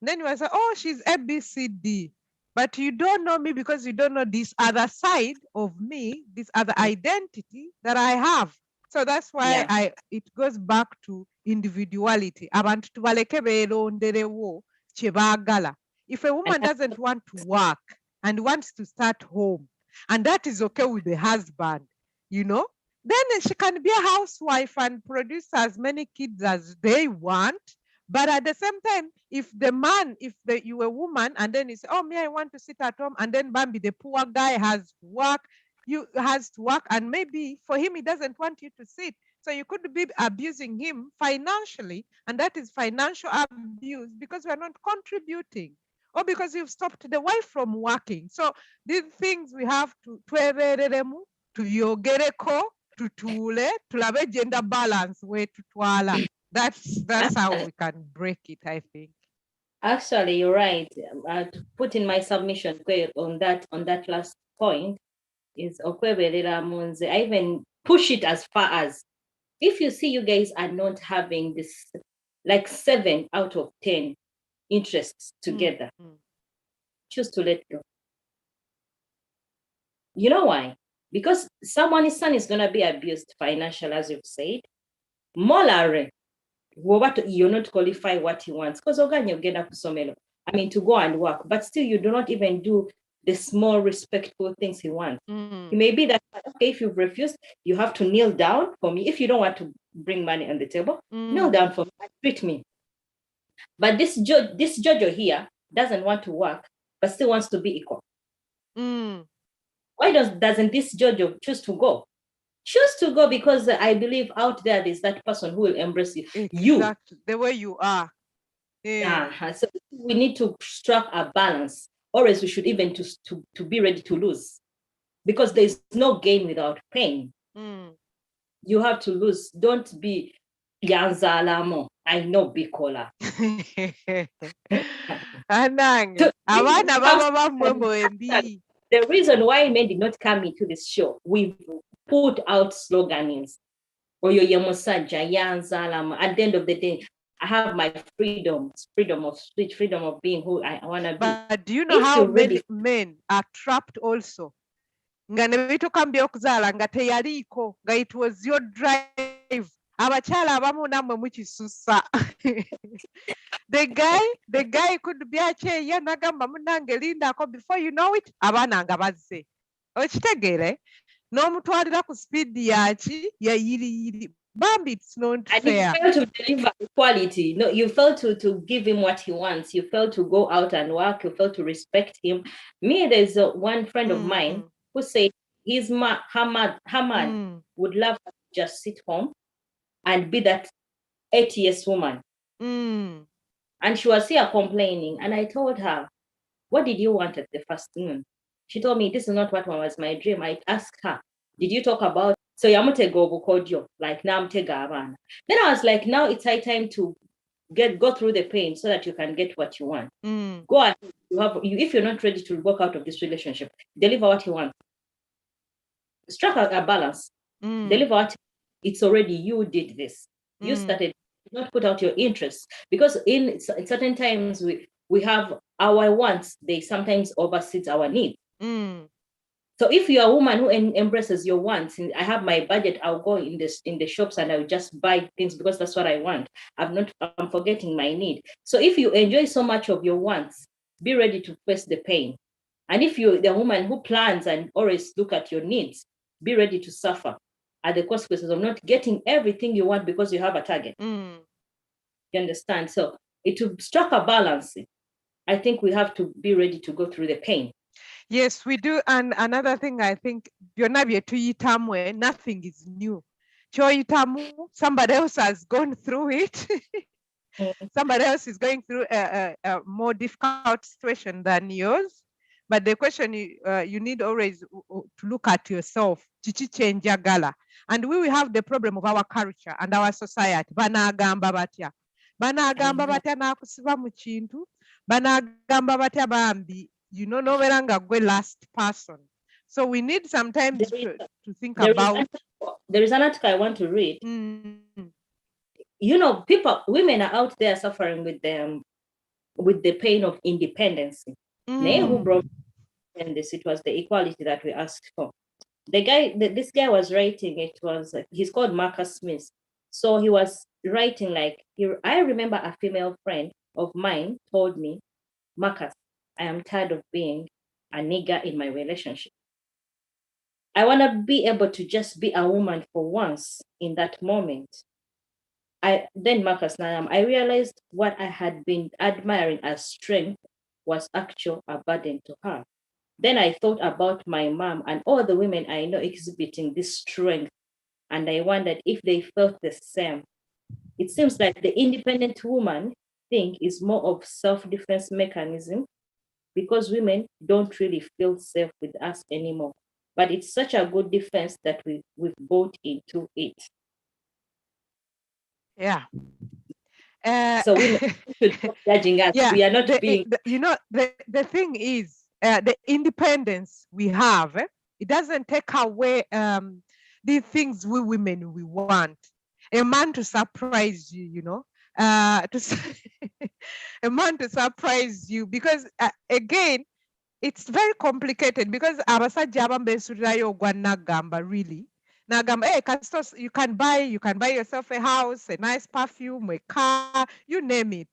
then you will say, oh, she's ABCD. But you don't know me because you don't know this other side of me, this other identity that I have. So that's why it goes back to individuality. Abantu tubaleke beeronderewo kye baagala. If a woman doesn't want to work and wants to start home, and that is okay with the husband, then she can be a housewife and produce as many kids as they want. But at the same time, if you a woman, and then you say, oh, me, I want to sit at home, and then Bambi, the poor guy, has to work, and maybe for him, he doesn't want you to sit. So you could be abusing him financially, and that is financial abuse because we are not contributing, or because you've stopped the wife from working. So these things we have to tuyogereko, tutule, tulabe gender balance way tutwala. That's how we can break it, I think. Actually, you're right. To put in my submission on that last point is I even push it as far as, if you see you guys are not having this, like 7 out of 10 interests together, choose to let go. You know why? Because someone's son is going to be abused financially, as you've said. Molare, you're not qualify what he wants. Because I mean, to go and work, but still you do not even do the small respectful things he wants. It may be that, okay, if you've refused, you have to kneel down for me. If you don't want to bring money on the table, kneel down for me, treat me. But this Jojo here doesn't want to work, but still wants to be equal. Why doesn't this Jojo choose to go? Choose to go because I believe out there's that person who will embrace you. Exactly, the way you are. So we need to strike a balance, or else we should even to be ready to lose, because there's no gain without pain. You have to lose. Don't be Yanzalamo. I know Bikola. The reason why men did not come into this show, we've put out slogans. Oyoyemosaja, Yanzalama. At the end of the day, I have my freedom of speech, freedom of being who I want to be. But do you know how many men are trapped also? It was your drive. abakyala abamu nammwe mukisusa. The guy could be akyeya nagamba munange lindako, before you know it abaana nga bazze. Okitegeere n'omutwalira ku speed yaki yayiriyiri. Bambi, it's not And fair. you fail to deliver equality. No, you fail to give him what he wants. You fail to go out and work. You fail to respect him. Me, there's one friend of mine who said her man would love to just sit home and be that 80-year woman. And she was here complaining. And I told her, what did you want at the first noon? She told me, this is not what was my dream. I asked her, did you talk about, so yamutego bukodyo, like namtega abana. Then I was like, now it's high time to go through the pain so that you can get what you want. Go ahead. If you're not ready to walk out of this relationship, deliver what you want. Strike a balance. Deliver what it's already you did this. You started, not put out your interests, because in certain times we have our wants, they sometimes oversee our needs. So if you're a woman who embraces your wants, and I have my budget, I'll go in the shops and I'll just buy things because that's what I want. I'm forgetting my need. So if you enjoy so much of your wants, be ready to face the pain. And if you're the woman who plans and always look at your needs, be ready to suffer at the consequences of not getting everything you want because you have a target. You understand? So to strike a balance, I think we have to be ready to go through the pain. Yes, we do. And another thing, I think, nothing is new. Somebody else has gone through it. Somebody else is going through a more difficult situation than yours. But the question you need always to look at yourself. And we will have the problem of our culture and our society. Banagamba batya. Banagamba batya nakusiba mu kintu. Banagamba batya bambi. Noveranga gwe last person. So we need sometimes to think about. There is an article I want to read. Women are out there suffering with the pain of independence. Who brought this? It was the equality that we asked for. This guy was writing. He's called Marcus Smith. So he was writing I remember a female friend of mine told me, Marcus, I am tired of being a nigger in my relationship. I want to be able to just be a woman for once in that moment. Then Marcus Nayam, I realized what I had been admiring as strength was actually a burden to her. Then I thought about my mom and all the women I know exhibiting this strength, and I wondered if they felt the same. It seems like the independent woman thing is more of self-defense mechanism, because women don't really feel safe with us anymore. But it's such a good defense that we've bought into it. Yeah. So women should stop judging us. Yeah, we are not being. The thing is, the independence we have, it doesn't take away the things we women we want. A man to surprise you, a man to surprise you, because again, it's very complicated, because abasajja abambesurirayo ogwa nagamba really. Nagamba, hey, you can buy yourself a house, a nice perfume, a car, you name it.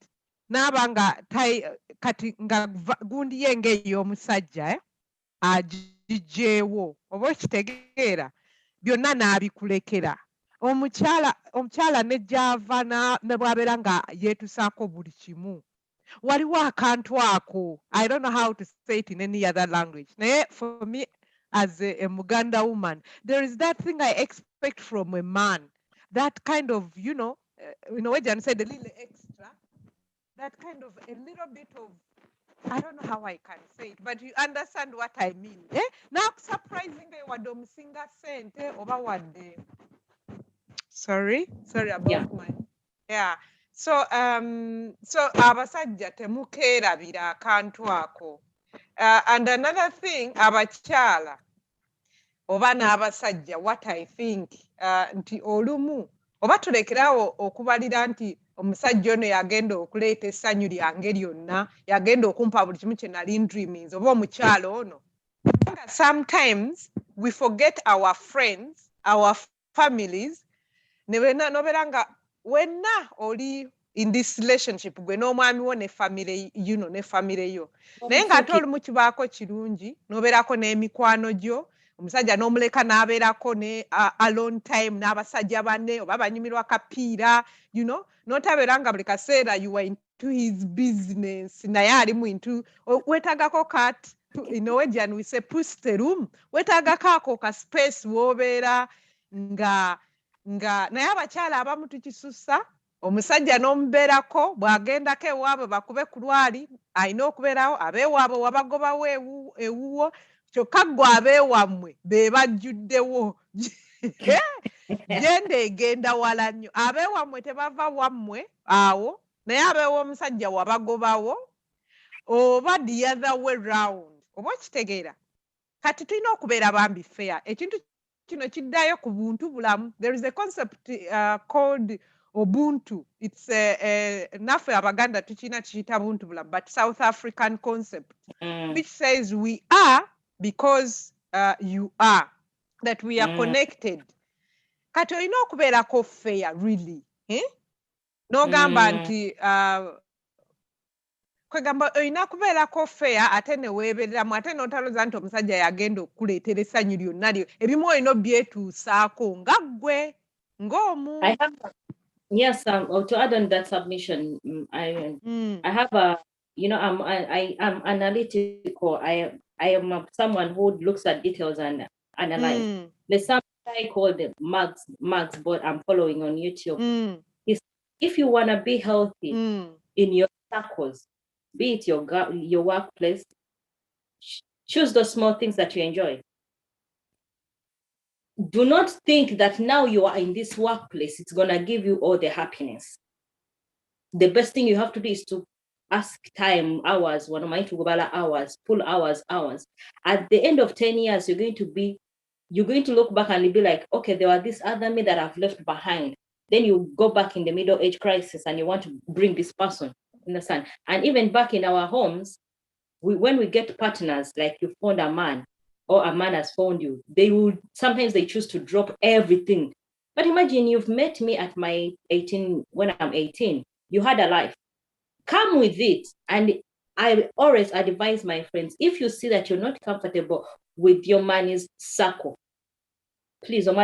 Nabanga kati nga gundi yenge y'omusajja agijeewo oba okitegeera byonna n'abikulekera. Omukyala ne gy'ava ne bw'abeera nga yeetusaako buli kimu. Waliwo akantu ako. I don't know how to say it in any other language. For me, as a Muganda woman, there is that thing I expect from a man. That kind of, Jan said a little extra. That kind of a little bit of, I don't know how I can say it, but you understand what I mean. Now, surprisingly, wadom singer sent over one day. Sorry about my. Yeah. So abasajja temukeerabira akantu ako. And another thing, abakyala oba n'abasajja, what I think nti olumu oba tulekerawo okubalira nti omusajja ono yagenda okuleeta essanyu lyange lyonna, yagenda okumpa buli kimu kye nali ndreamings, oba omukyala ono. Sometimes we forget our friends, our families, nobera nga wenna oli in this relationship gwe n'omwami wo ne family ne family yo naye ng'ate oli mu kibaako kirungi n'obeerako n'emikwano gyo omusajja n'omuleka n'abeerako ne alone time n'abasajja banne oba banyumirwa kapiira n'otabeera nga buli kaseera you are into his business naye ali mu into weetaagako kat in Norwegian we say push the room weetaagako ako ka space w'obeera nga naye abakyala abamu tukisussa omusajja n'omubeerako bw'agendako ewaabwe bakube ku lwali alina okubeerawo abeewaabwe wabagobawo ewuwo kyokka ggwe abeewammwe be bajjuddewo genda egenda wala nnyo abeewammwe tebava wammwe awo naye abeew'omusajja wabagobawo oba the other way round oba okitegeera kati tulina okubeera bambi fair ekintu kino kiddayo ku buntu bulamu. There is a concept called Ubuntu. It's naffe abaganda tukina kiyita buntu bulamu, but South African concept which says we are because you are, that we are connected. Kati olina okubeerako fair really n'ogamba nti kwegamba olina kubeerako fair ate ne weebereramu ate n'otaloza nti omusajja yagenda okukuleetera essanyu lyonna lyo ebimu olina obyetuusaako nga ggwe ng'omu. Yes, to add on that submission, I have a, I'm analytical. I am someone who looks at details and analyze. There's some guy called Max, but I'm following on YouTube. If you want to be healthy in your circles, be it your workplace, choose those small things that you enjoy. Do not think that now you are in this workplace, it's going to give you all the happiness. The best thing you have to do is to ask time, hours, hours, full hours. At the end of 10 years, you're going to look back and you'll be like, okay, there were this other me that I've left behind. Then you go back in the middle age crisis and you want to bring this person. Understand? And even back in our homes, when we get partners, like you found a man, or a man has found you, sometimes they choose to drop everything. But imagine you've met me at my 18, when I'm 18, you had a life. Come with it. And I always advise my friends, if you see that you're not comfortable with your money's circle, please, and a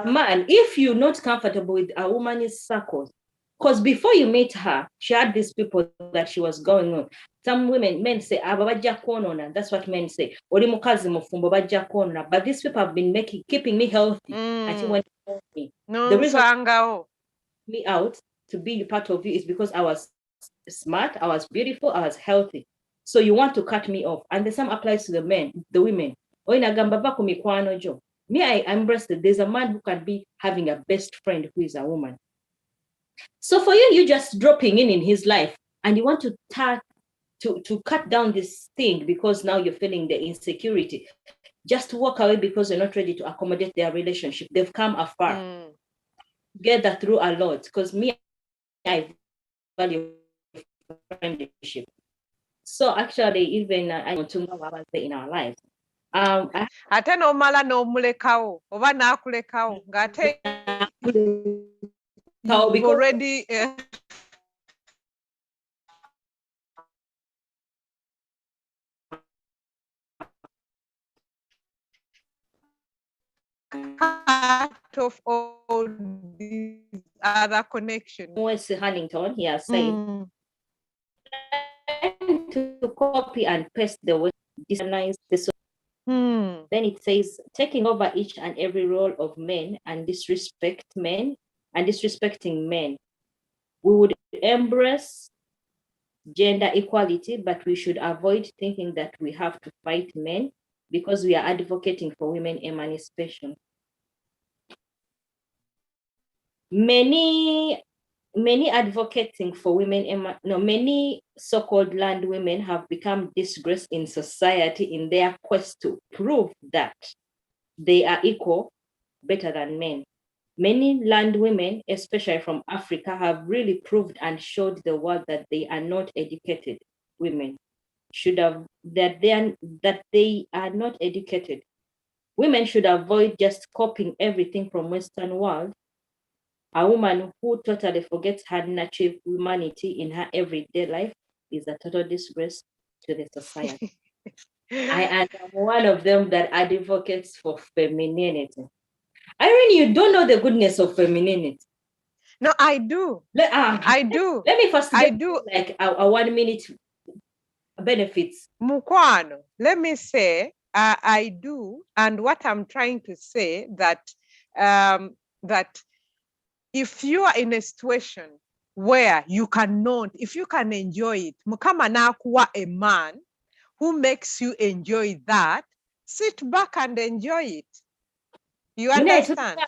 man, if you're not comfortable with a woman's circle, because before you meet her, she had these people that she was going on. Some men say, that's what men say. But these people have been keeping me healthy. Until when me. The reason me out to be part of you is because I was smart, I was beautiful, I was healthy. So you want to cut me off. And the same applies to the women. Me, I embrace that there's a man who can be having a best friend who is a woman. So for you, you're just dropping in his life and you want to cut down this thing because now you're feeling the insecurity. Just walk away because you're not ready to accommodate their relationship. They've come afar. Get that through a lot because me, I value friendship. So actually, even I want to know what in our lives. Ate n'omala n'omulekawo oba n'akulekawo ng'ate you've already cut off all these other connections. Wes Huntington, he has said, to copy and paste the way disorganize the Then it says, taking over each and every role of men and disrespecting men. We would embrace gender equality, but we should avoid thinking that we have to fight men because we are advocating for women emancipation. Many advocating for women, many so-called land women have become disgraced in society in their quest to prove that they are equal, better than men. Many land women, especially from Africa, have really proved and showed the world that they are not educated women. That they are not educated. women should avoid just copying everything from Western world. A woman who totally forgets her natural humanity in her everyday life is a total disgrace to the society. I am one of them that advocates for femininity. Irene, you don't know the goodness of femininity. No, I do. I do. Let me first I get do. like a 1 minute benefits. Mukwano, let me say, I do. And what I'm trying to say that that if you are in a situation where you cannot, if you can enjoy it, mukama nakuwa a man who makes you enjoy that, sit back and enjoy it. You understand?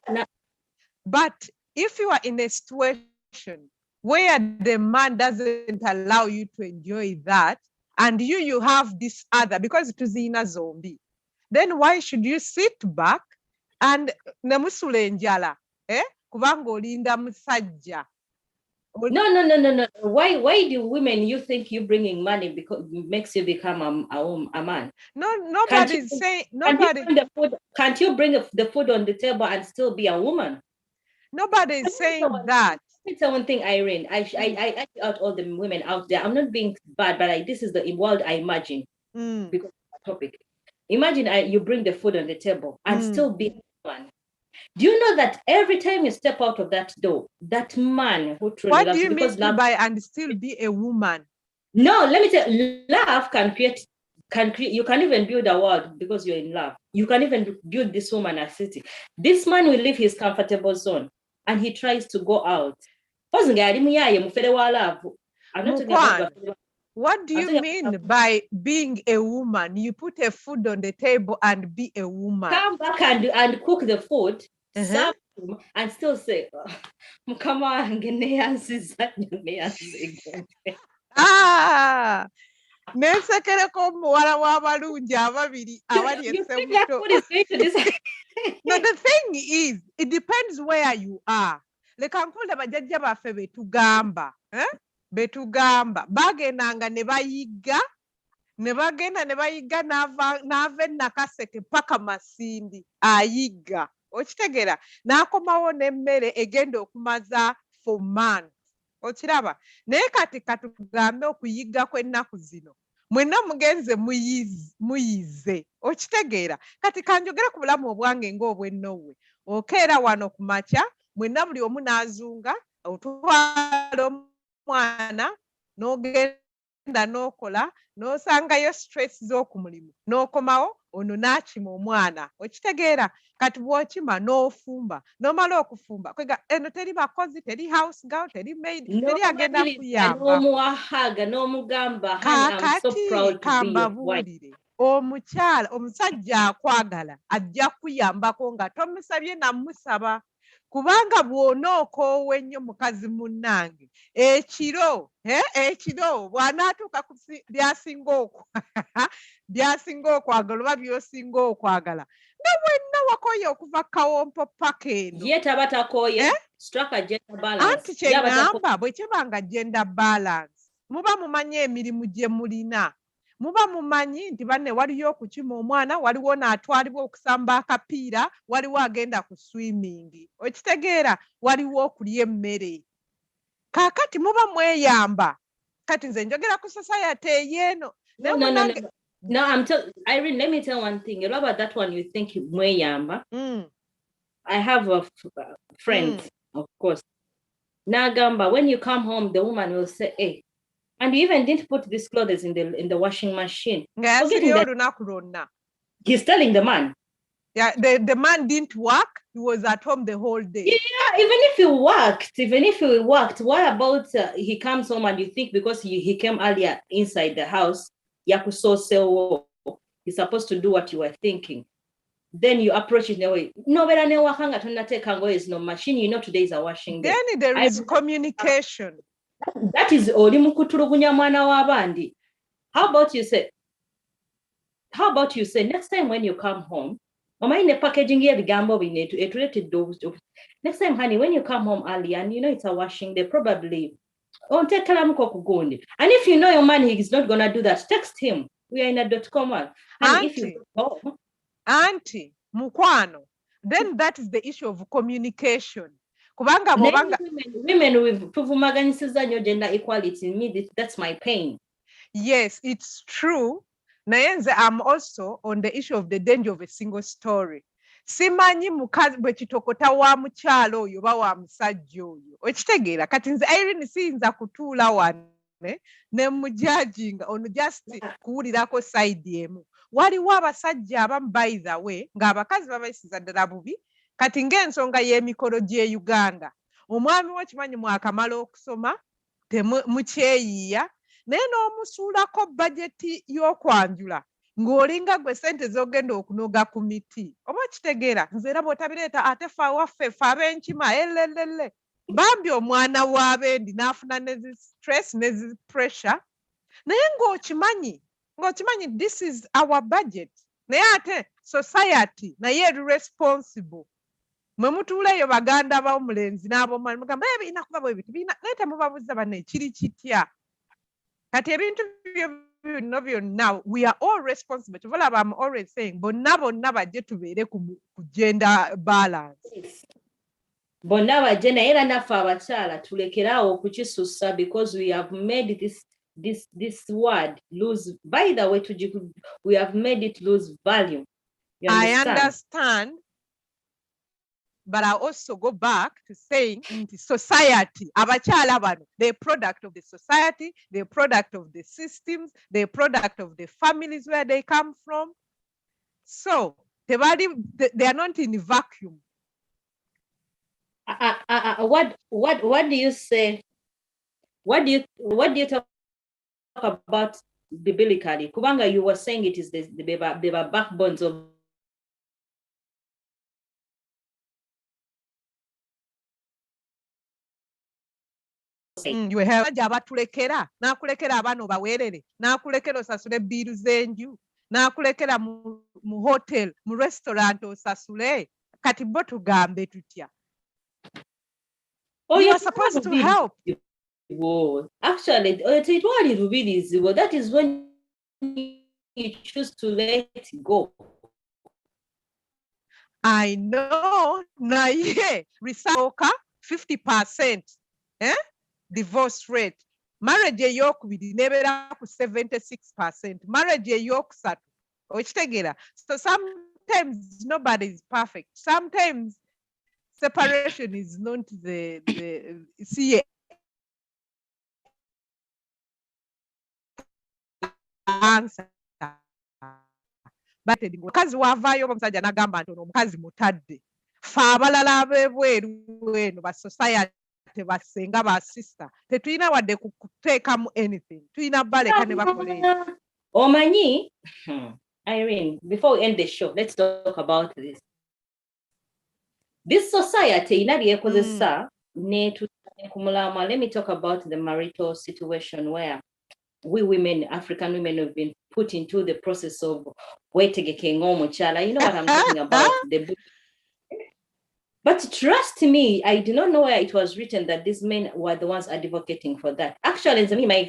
But if you are in a situation where the man doesn't allow you to enjoy that, and you have this other, because it is in a zombie, then why should you sit back and nemusule njala? Kubanga olinda musajja. No. Why do women, you think you bringing money because makes you become a man? No, nobody's saying nobody. Can't you bring the food on the table and still be a woman? Nobody is saying that. Let me tell one thing, Irene. I out all the women out there. I'm not being bad, but this is the world I imagine because of the topic. Imagine you bring the food on the table and still be a man. Do you know that every time you step out of that door, that man who truly what loves do you because mean by and still be a woman? No, let me tell you, love can create, you can even build a world because you're in love. You can even build this woman a city. This man will leave his comfortable zone and he tries to go out. I'm not talking about what do you mean by being a woman? You put a food on the table and be a woman. Come back and cook the food, serve and still say, come on, nensekereko omuwala w'abalungi ababiri abali essebuto. No, the thing is, it depends where you are. Leka nkule bajjajja baffe betugamba bagendanga ne bayigga n'ava e Nakaseke paka Masindi ayigga, okitegeera, n'akomawo n'emmere egenda okumaza for months. Okiraba, naye kati katugambe okuyigga kw'ennaku zino mwenna mugenze muyize, okitegeera. Kati kanjogera ku bulamu obwange ng'obwennowe, okeera wano ku makya mwenna buli omu n'azunga, otwala omwana n'ogenda n'okola n'osangayo stress z'oku mulimu n'okomawo ono n'akima omwana, okitegeera. Kati bw'okima n'ofumba, n'omala okufumba kwega eno teri bakozi, teri house girl, teri maid, teri agenda kuyamba. Kaakati kambabuulire, omusajja akwagala ajja kuyambako nga tomusabye namusaba, kubanga bw'onookoowa ennyo mukazi munnange ekiro bw'anaatuuka ku byasinga okwagala oba by'osinga okwagala nga bwenna wakoye okuva kawompo paka eno ye taba takoye anti kyeŋŋamba bwe kibanga gender balance muba mumanyi emirimu gye mulina, muba mumanyi nti banne waliyo okukima omwana, waliwo n'atwalibwa okusamba akapiira, waliwo agenda ku swimming, okitegeera, waliwo okulya emmere. Kaakati muba mweyamba. Kati nze njogera ku society eyeeno. No, Irene, let me tell one thing. You know about that one, you think mweyamba. I have a friend, of course. Nagamba, when you come home, the woman will say, hey, and you even didn't put these clothes in the washing machine. He's telling the man. Yeah, the man didn't work. He was at home the whole day. Yeah, even if he worked, what about he comes home and you think because he came earlier inside the house, he's supposed to do what you were thinking. Then you approach it in a way. No, is no machine. You know today is a washing day. Then there is communication. That is How about you say next time when you come home, packaging here next time, honey, when you come home early and you know it's a washing day, probably and if you know your man is not gonna do that, text him. We are in a .com one. Auntie, mukwano. Then that is the issue of communication. Kubanga women with tuvumaganyisiza nnyo gender equality. Me, that's my pain. Yes, it's true. Nayenze, I'm also on the issue of the danger of a single story. Simanyi mukazi bwe kitokota wa mukyalo oyo ba wa musajja oyo. Okitegeera kati nze Irene siyinza kutuula wane ne mujajinga ono just kuwulirako side emu. Waliwo abasajja abamu by the way ng'abakazi babayisiza ddala bubi kati ng'ensonga y'emikolo gy'e Uganda. Omwami wo kimanyi mwakamala okusoma temukyeyiiya naye n'omusuulako bajeti y'okwanjula ng'olinga gwe sente z'ogenda okunoga ku miti. Oba okitegeera nze era bw'otabireeta ate fe awaffe fe ab'enkima elelele bambi omwana w'abendi n'afuna ne zi stress ne zi pressure naye ng'okimanyi this is our budget naye ate society naye eri responsible. Mwe mutuula eyo baganda b'omulenzi n'ab'omwana mugamba birina kuba bwe biti naye temubabuuza banne kiri kitya. Kati ebintu byonna we are all responsible. I'm always saying bonna bajje tubeere ku gender balance. Bonna bajje naye era naffe abakyala tulekeraawo okukisussa because we have made this word lose. By the way, we have made it lose value. You understand? I understand. But I also go back to saying in the society, abakyala bano, they're product of the society, they're product of the systems, they're product of the families where they come from. So they are not in a vacuum. What do you say? What do you talk about biblically? Kubanga, you were saying it is the backbones of you have abatulekera nakulekera abaana obaweerere nakulekera osasule biiru z'enju nakulekera mu hotel mu restaurant osasule kati bo tugambe tutya. You are supposed to help. Actually, that is when you choose to let go. I know. Na ye research 50%. Divorce rate. Marriage eyokubiri nebeera ku 76%. Marriage eyokusatu okitegeera. So sometimes nobody is perfect. Sometimes separation is not the answer. But omukazi wavaayo omusajja n'agamba nti ono omukazi mutadde. Fe abalala ab'ebweru eno ba society basenga ba sister tetulina wadde kuteekamu anything tulina baleka ne bakola. Omanyi, Irene, before we end the show, let's talk about this. This society inalyekozesa kumulama. Let me talk about the marital situation where we women, African women, have been put into the process of wetegeke ng'omukyala. You know what I'm talking about? But trust me, I do not know where it was written that these men were the ones advocating for that. Actually,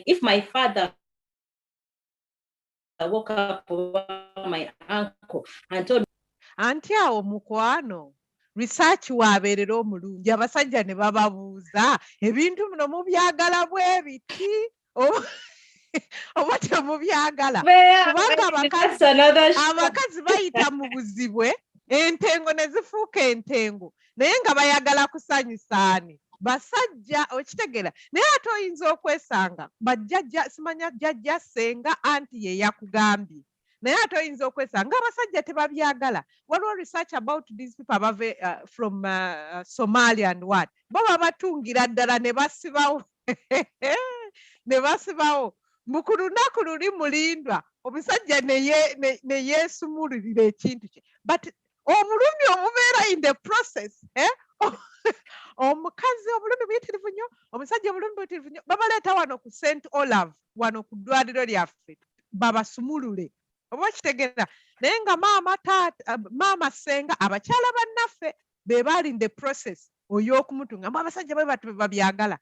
if my father woke up my uncle and told me, Auntie awo mukwano, research wabeerera omulungi abasajja ne bababuuza ebintu bino mubyagala bwe biti oba temubyagala kubanga abakazi bayita mu buzibwe entengo ne zifuuka entengo naye nga bayagala kusanyusaani basajja okitegeera naye ate oyinza okwesanga bajjajja simanya jjajja senga anti ye yakugambye naye ate oyinza okwesanga abasajja tebabyagala. Waliwo research about these people abave from Somalia and what bo babatungira ddala ne basibawo ne basibawo mu ku lunaku luli mulindwa omusajja ne yeesumulirira ekintu kye but omulumi omubeera in the process omukazi omulumi buyitirivu nnyo omusajja omulumi buyitirivu nnyo babaleeta wano ku St. Olave wano ku ddwaliro lyaffe babasumulule oba kitegeera naye nga maama senga abakyala bannaffe be baali in the process oy'okumutunga mbu abasajja bwe babyagala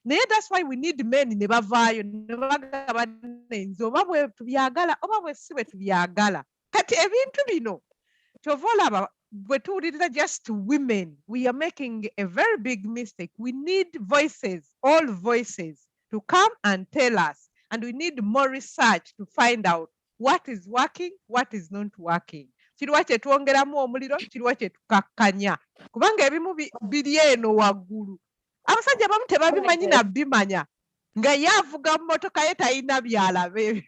naye that's why we need men ne bavaayo ne bagaba nze oba bwe tubyagala oba bwe si bwe tubyagala kati ebintu bino Chovolaba, just women, we are making a very big mistake. We need voices, all voices, to come and tell us. And we need more research to find out what is working, what is not working. Kiruwa kye twongeramu omuliro, kiruwa kye tukakkanya. Kubanga ebimu biri eno waggulu. Abasajja abamu tebabimanyi na bimanya. Nga ye avuga mu mmotoka ye talina byalabe.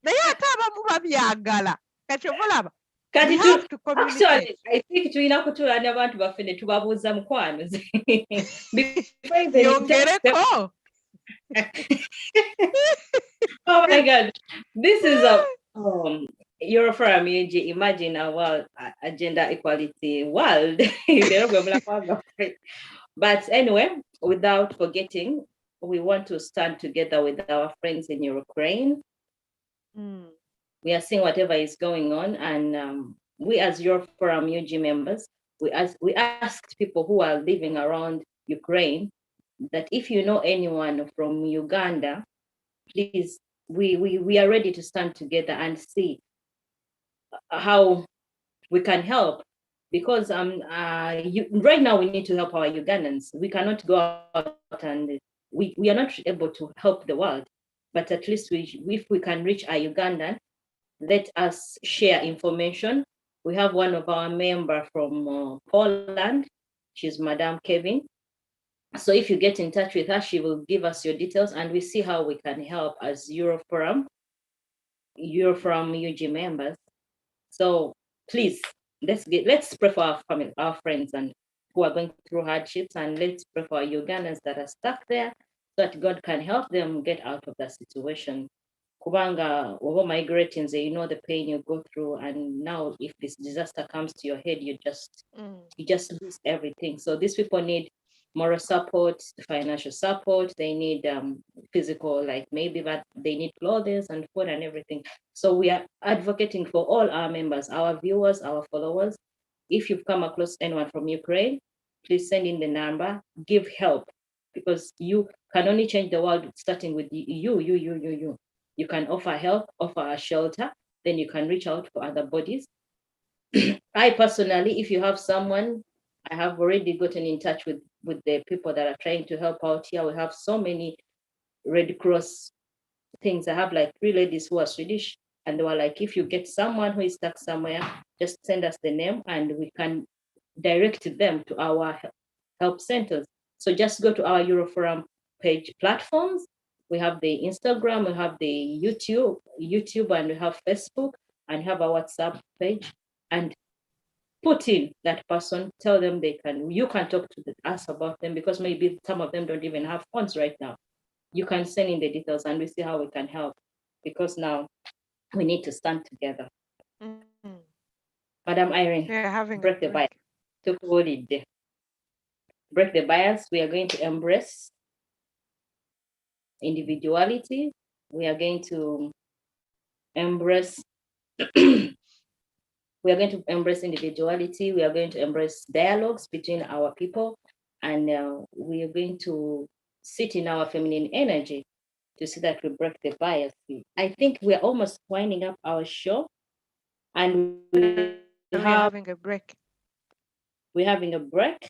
Naye ate abamu babyagala. Kakyovulaba. We have to communicate. Actually, I think tulina kutulana abantu baffe ne tubabuuza mukwano. Yongereko. Oh my God. This is a Euroforum Imagine a world, a gender equality world. But anyway, without forgetting, we want to stand together with our friends in Ukraine. We are seeing whatever is going on, and we as Euroforum UG members, we asked people who are living around Ukraine that if you know anyone from Uganda, please, we are ready to stand together and see how we can help, because right now we need to help our Ugandans. We cannot go out and we are not able to help the world, but at least if we can reach a Ugandan, let us share information. We have one of our member from Poland. She's Madame Kevin. So if you get in touch with her, she will give us your details, and we see how we can help as Euroforum UG members. So please, let's pray for our family, our friends, and who are going through hardships, and let's pray for our Ugandans that are stuck there, so that God can help them get out of that situation. Kubanga, over migrating, you know the pain you go through, and now if this disaster comes to your head, you just lose everything. So these people need moral support, financial support. They need physical, like maybe that they need clothes and food and everything. So we are advocating for all our members, our viewers, our followers. If you've come across anyone from Ukraine, please send in the number, give help, because you can only change the world starting with you. You can offer help, offer a shelter, then you can reach out for other bodies. I personally, if you have someone, I have already gotten in touch with the people that are trying to help out here. We have so many Red Cross things. I have like 3 ladies who are Swedish, and they were like, if you get someone who is stuck somewhere, just send us the name and we can direct them to our help centers. So just go to our Euroforum page platforms. We have the Instagram, we have the YouTube, and we have Facebook, and have a WhatsApp page, and put in that person, tell them you can talk to us about them, because maybe some of them don't even have funds right now. You can send in the details and we see how we can help, because now we need to stand together. Madam Irene, break the bias. Break the bias. We are going to embrace individuality. We are going to embrace individuality. We are going to embrace dialogues between our people, and we are going to sit in our feminine energy to see that we break the bias. I think we're almost winding up our show, and we're having a break. We're having a break.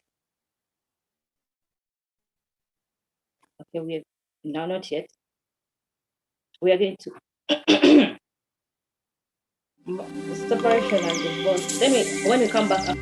Okay, no, not yet. We are going to separation and divorce. When we come back.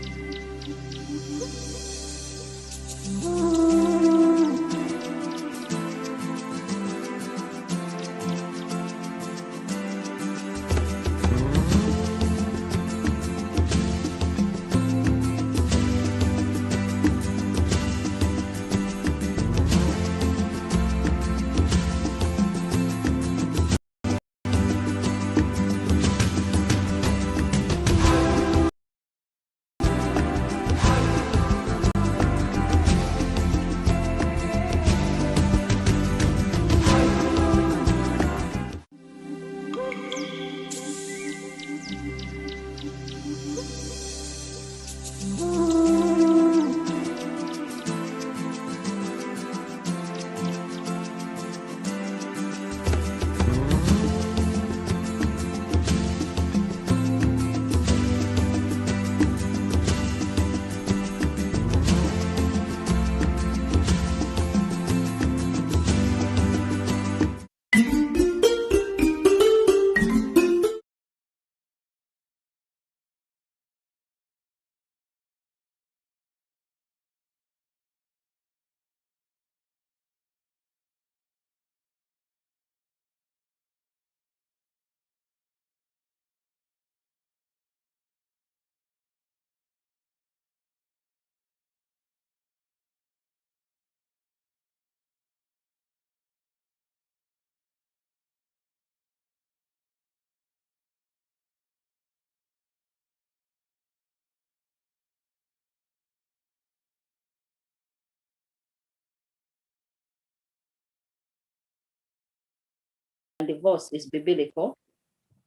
divorce is biblical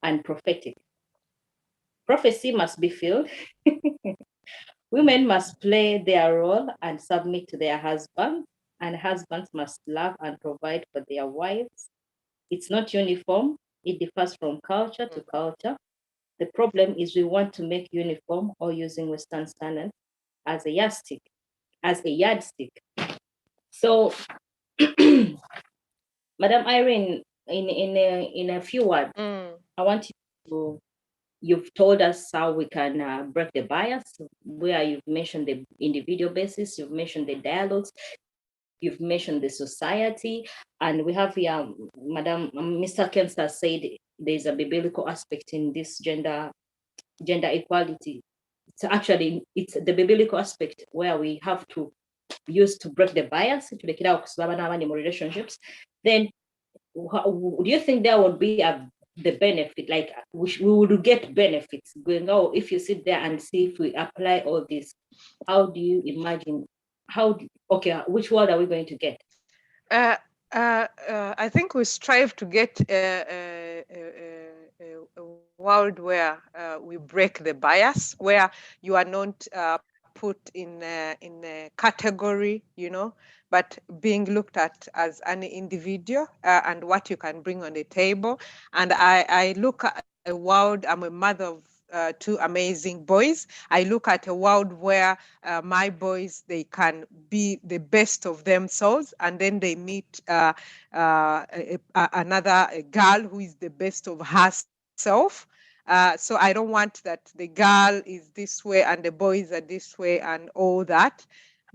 and prophetic. Prophecy must be filled. Women must play their role and submit to their husbands, and husbands must love and provide for their wives. It's not uniform. It differs from culture to culture. The problem is we want to make uniform or using Western standards as a yardstick, So, Madam Irene, in a few words, I want you to. You've told us how we can break the bias, where you've mentioned the individual basis, you've mentioned the dialogues, you've mentioned the society, and we have here, Mr. Kempster said there's a biblical aspect in this gender equality. It's the biblical aspect where we have to use to break the bias to the relationships. Then do you think there would be the benefit, like we would get benefits going, oh, if you sit there and see if we apply all this, how do you imagine, which world are we going to get? I think we strive to get a world where we break the bias, where you are not put in a category, but being looked at as an individual and what you can bring on the table. And I look at a world, I'm a mother of two amazing boys. I look at a world where my boys, they can be the best of themselves, and then they meet another girl who is the best of herself. So I don't want that the girl is this way and the boys are this way and all that.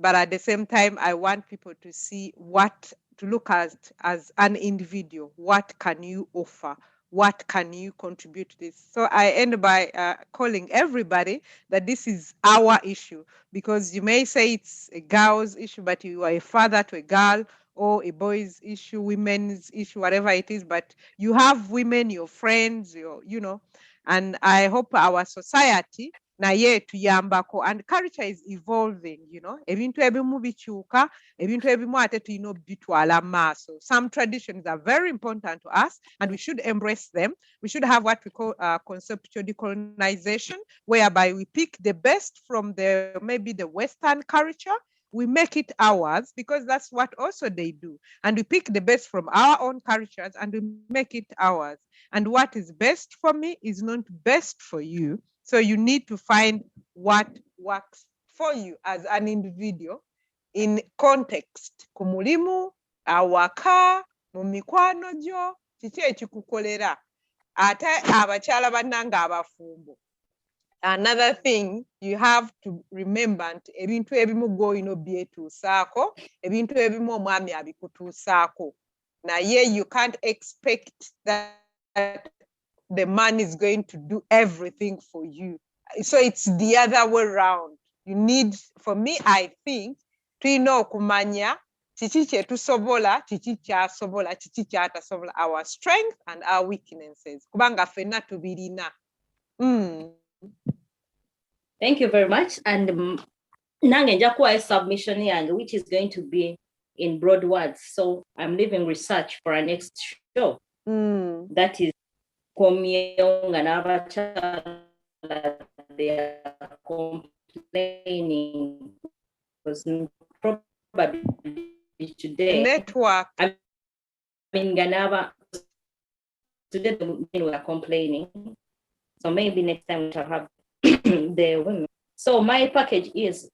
But at the same time, I want people to see to look at as an individual. What can you offer? What can you contribute to this? So I end by calling everybody that this is our issue, because you may say it's a girl's issue, but you are a father to a girl, or a boy's issue, women's issue, whatever it is, but you have women, your friends, and I hope our society naye tuyambako, and culture is evolving, ebintu ebimu bikyuka, ebintu ebimu ate tulina bitwala maaso. Some traditions are very important to us and we should embrace them. We should have what we call conceptual decolonization, whereby we pick the best from maybe the Western culture, we make it ours, because that's what also they do. And we pick the best from our own cultures and we make it ours. And what is best for me is not best for you. So you need to find what works for you as an individual in context. Ku mulimu, awaka, mu mikwano gyo, kiki ekikukolera. Ate abakyala bannanga abafumbo. Another thing you have to remember, nti ebintu ebimu gw'olina obyetuusaako, ebintu ebimu omwami abikutuusaako. Naye you can't expect that the man is going to do everything for you. So it's the other way around. You need, for me, I think, tulina okumanya kiki kyetusobola, kiki kyasobola, kiki kyatasobola, our strength and our weaknesses. Kubanga ffenna tubirina. Thank you very much. And nange nja kuwa a submission yange, which is going to be in broad words. So I'm leaving research for our next show. That is Komyonga n'abakyala, they are complaining because probably today network. I mean, Ganaba today the men were complaining. So maybe next time we shall have the women. So my package is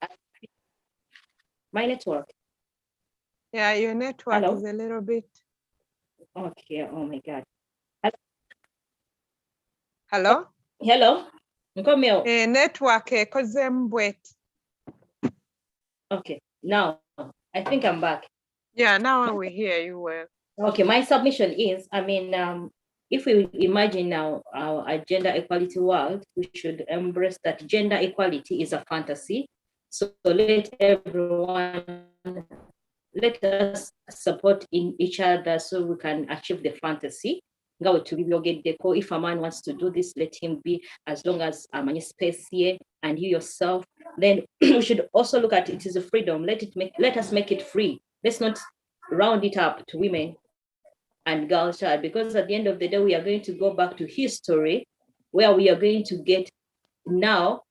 my network. Yeah, your network is a little bit. Okay. Oh my God. Hello? Hello? Network kozembwet. Okay, now I think I'm back. Yeah, now we hear you well. Okay, my submission is, if we imagine now a gender equality world, we should embrace that gender equality is a fantasy. So let us support in each other so we can achieve the fantasy. If a man wants to do this, let him be, as long as I'm space here and you yourself. Then we should also look at it as a freedom. Let us make it free. Let's not round it up to women. and girl child, because at the end of the day, we are going to go back to history where we are going to get now.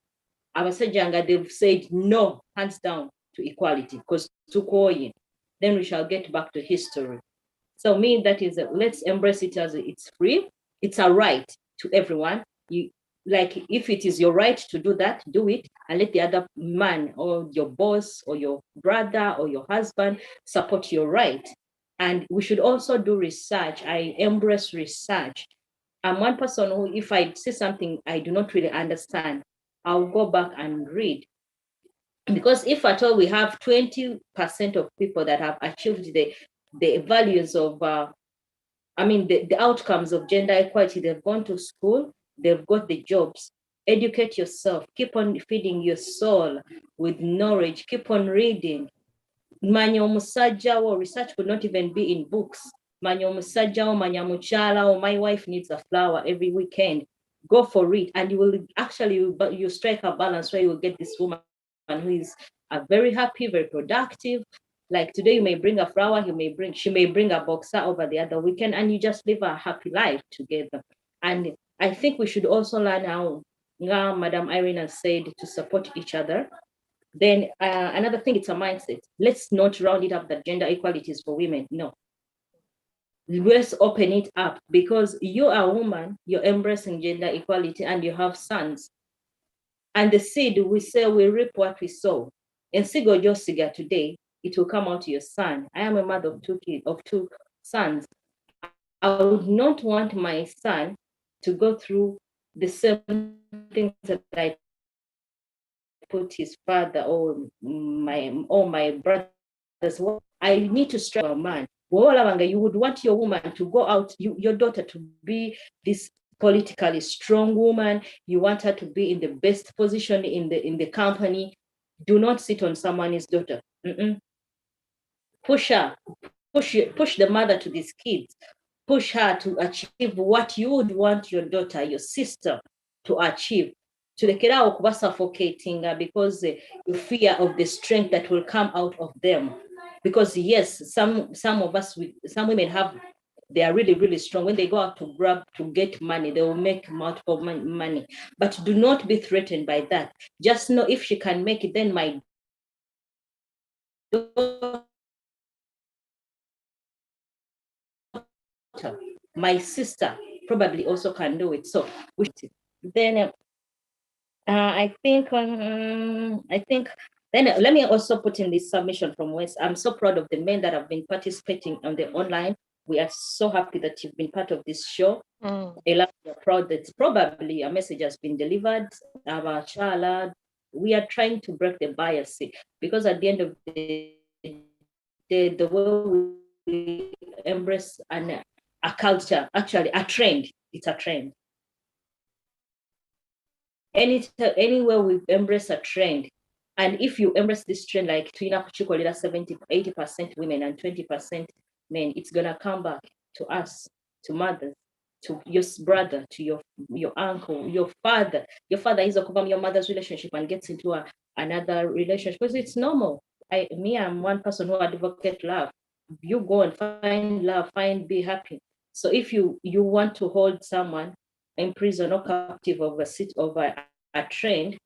Abasajjanga, they've said no, hands down to equality, because tukoye. Then we shall get back to history. So me, that is, let's embrace it as it's free. It's a right to everyone. You like, if it is your right to do that, do it, and let the other man or your boss or your brother or your husband support your right. And we should also do research. I embrace research. I'm one person who, if I see something I do not really understand, I'll go back and read. Because if at all we have 20% of people that have achieved the values of, the outcomes of gender equality, they've gone to school, they've got the jobs. Educate yourself, keep on feeding your soul with knowledge, keep on reading. Manya omusajja wo, research could not even be in books. Manya omusajja wo, manya mukyala wo, my wife needs a flower every weekend. Go for it, and you will actually, you strike a balance where you will get this woman who is very happy, very productive. Like today, you may bring a flower, she may bring a boxer over the other weekend, and you just live a happy life together. And I think we should also learn how, Madam Irene has said, to support each other. Then another thing, it's a mindset. Let's not round it up that gender equality is for women. No. Let's open it up, because you are a woman, you're embracing gender equality, and you have sons. And the seed, we say we reap what we sow. And Sigo Josiga today, it will come out to your son. I am a mother of two sons. I would not want my son to go through the same things that I put his father or my brothers. I need to strike a man. You would want your woman to go out, your daughter to be this politically strong woman. You want her to be in the best position in the company. Do not sit on someone's daughter. Push her, push the mother to these kids. Push her to achieve what you would want your daughter, your sister, to achieve. Tulekerawo kuba suffocating because you fear of the strength that will come out of them. Because yes, some of us, some women they are really, really strong. When they go out to get money, they will make multiple money. But do not be threatened by that. Just know if she can make it, then my daughter, my sister probably also can do it. So then I think then let me also put in this submission from West. I'm so proud of the men that have been participating on the online. We are so happy that you've been part of this show. Ella, we're proud that probably a message has been delivered. Our child, we are trying to break the bias, because at the end of the day, the way we embrace a culture, actually a trend, it's a trend. Anywhere we embrace a trend, and if you embrace this trend, like Twina Kuchikolida 70-80% women and 20% men, it's gonna come back to us, to mothers, to your brother, to your uncle, your father. Your father is over your mother's relationship and gets into another relationship, because it's normal. I'm one person who advocate love. You go and find love, be happy. So if you want to hold someone in prison or captive of a trend,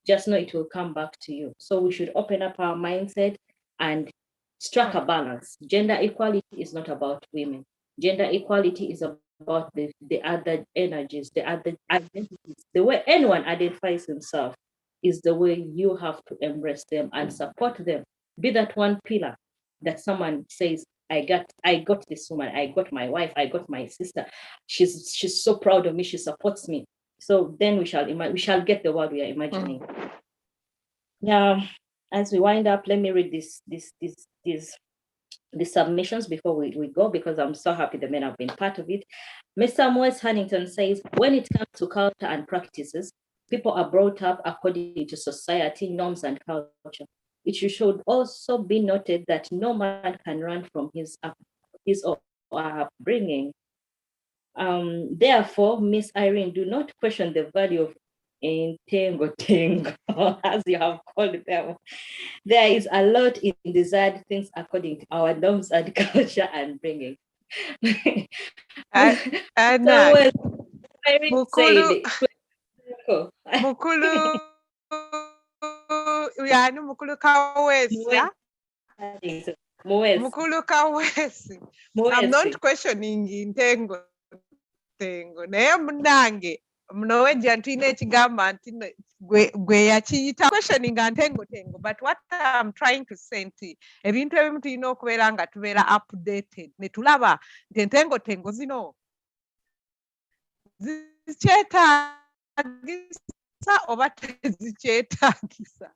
just know it will come back to you. So we should open up our mindset and strike a balance. Gender equality is not about women. Gender equality is about the other energies, the other identities. The way anyone identifies himself is the way you have to embrace them and support them. Be that one pillar that someone says, I got this woman, I got my wife, I got my sister. She's so proud of me, she supports me. So then we shall get the world we are imagining. Now, as we wind up, let me read these submissions before we go, because I'm so happy the men have been part of it. Mr. Moise Huntington says, when it comes to culture and practices, people are brought up according to society, norms, and culture. It should also be noted that no man can run from his or her upbringing. Therefore, Miss Irene, do not question the value of Tengo, as you have called them. There is a lot in desired things according to our norms and culture and bringing. So when Irene said Mukulu yani mukulu kawesa. Mukulu kawesi. I'm not questioning intengo tengo. Naye munange mnowe jantine ekigamba nti gwe yakiyita questioning ntengo tengo, but what I'm trying to say nti ebintu ebimu tulina okubeera nga tubeera updated ne tulaba nti entengo tengo zino zikyetaagisa oba tezikyetaagisa.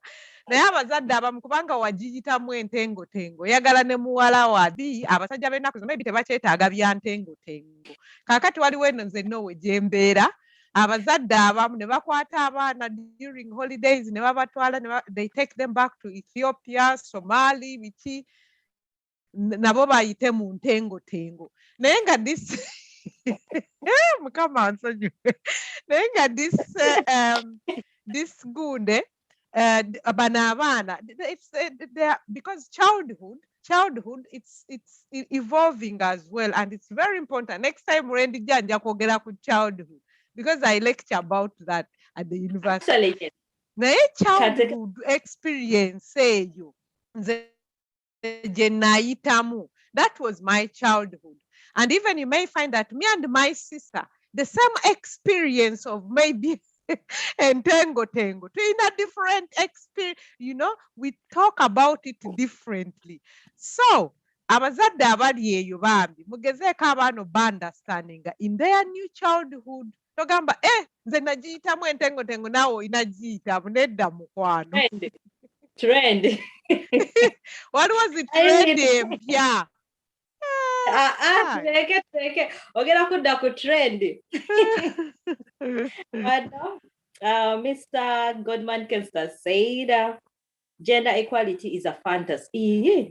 Naye abazadde abamu kubanga wagiyitamu entengo tengo oyagala ne muwala wadi abasajja b'ennaku zino maybe tebakyetaaga bya ntengo tengo. Kaakati waliwo eno nze Norway gye mbeera abazadde abamu ne bakwata abaana during holidays ne babatwala they take them back to Ethiopia, Somali, biki nabo bayite mu ntengo tengo. Naye nga mukama nsonyiwe. Naye nga this good bano abaana because childhood it's evolving as well, and it's very important. Next time Rendija nja kwogera ku childhood because I lecture about that at the university. Naye childhood experience eyo nze gye nayitamu, that was my childhood. And even you may find that me and my sister, the same experience of maybe and tengo in a different experience, we talk about it differently. So abazadde abali eyo bambi mugezeeko abaana understanding in their new childhood togamba nze nagiyitamu entengo naawe olina giyitamu nedda mukwano trend. What was the trend empya? Tureke ogera kudda ku trend. Mr. Godman Kempster said gender equality is a fantasy.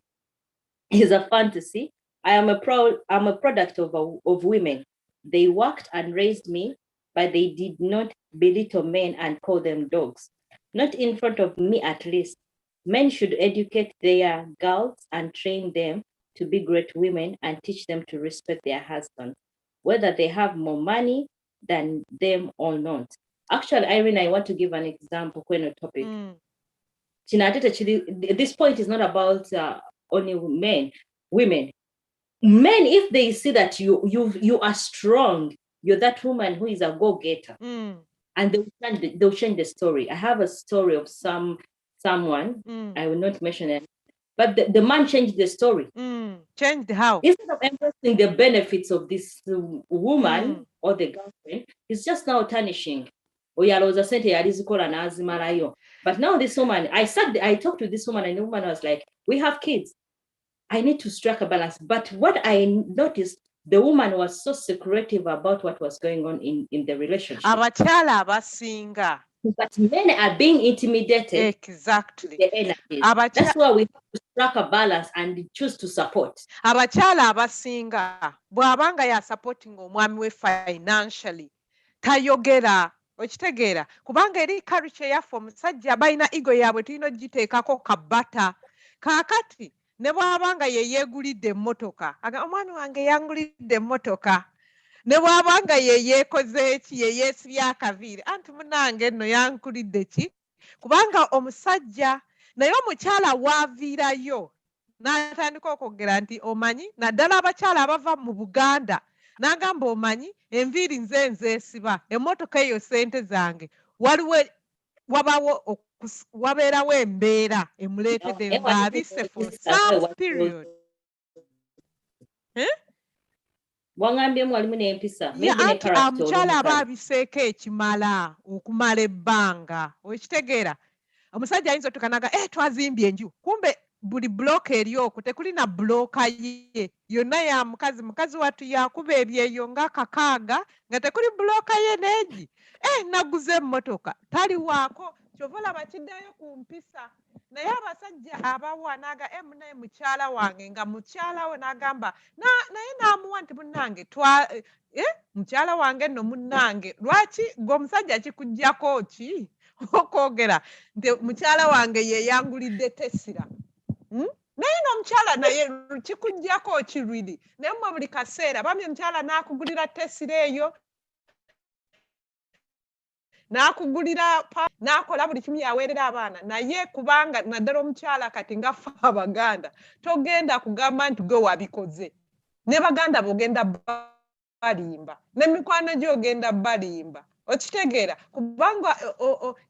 Is a fantasy. I'm a product of women. They worked and raised me, but they did not belittle men and call them dogs. Not in front of me, at least. Men should educate their girls and train them to be great women and teach them to respect their husbands, whether they have more money than them or not. Actually, Irene, I want to give an example when a topic. This point is not about only men, women. Men, if they see that you are strong, you're that woman who is a go-getter, and they'll change the story. I have a story of someone, I will not mention it, but the man changed the story. Changed how? Instead of embracing the benefits of this woman or the girlfriend, he's just now tarnishing. But now this woman, I talked to this woman, and the woman was like, we have kids. I need to strike a balance. But what I noticed, the woman was so secretive about what was going on in the relationship. But men are being intimidated. Exactly. The energies. That's why we have to strike a balance and choose to support. Abachala abasinga bwabanga ya supporting omwami we financially tayogera okitegeera kubanga eri culture yaffe omusajja balina ego yaabwe tulina ogiteekako kabata kaakati ne bwabanga ye yeegulidde emmotoka omwami wange yangulidde emmotoka ne bwabanga ye yeekoze eki ye yeesibye akaviiri anti munange nno yankulidde ki kubanga omusajja naye omukyala waaviirayo n'atandika okwogera nti omanyi naddala abakyala abava mu Buganda n'agamba omanyi enviiri nze nzeesiba emmotoka eyo ssente zange wabeerawo embeera emuleetedde ng'abisse for some period. Wangambyemu walimu n'empisa. Anti omukyala aba abiseeko ekimala okumala ebbanga okitegeera omusajja ayinza otukanaga twazimbye enju kumbe buli blooka eri okwo tekuli na blooka ye yonna ya mukazi wattu yakuba ebyeyo ng'akakaaga nga tekuli blooka ye n'egi naguze emmotoka taliwaako kyova olaba kiddayo ku mpisa naye abasajja abawa naga munaye mukyala wange nga mukyala we n'agamba naye n'amuwa nti munnange mukyala wange nno munnange lwaki gwe omusajja kikuggyako ki okwogera nti mukyala wange ye yangulidde Tesla naye n'omukyala naye kikuggyako ki really naye mmwe buli kaseera bambi omukyala n'akugulira tesire eyo n'akugulira n'akola buli kimu yaweerera abaana naye kubanga naddala omukyala kati nga ffe Abaganda togenda kugamba nti gwe wabikoze ne baganda bogenda balimba ne mikwano gy'ogenda balimba okitegeera kubanga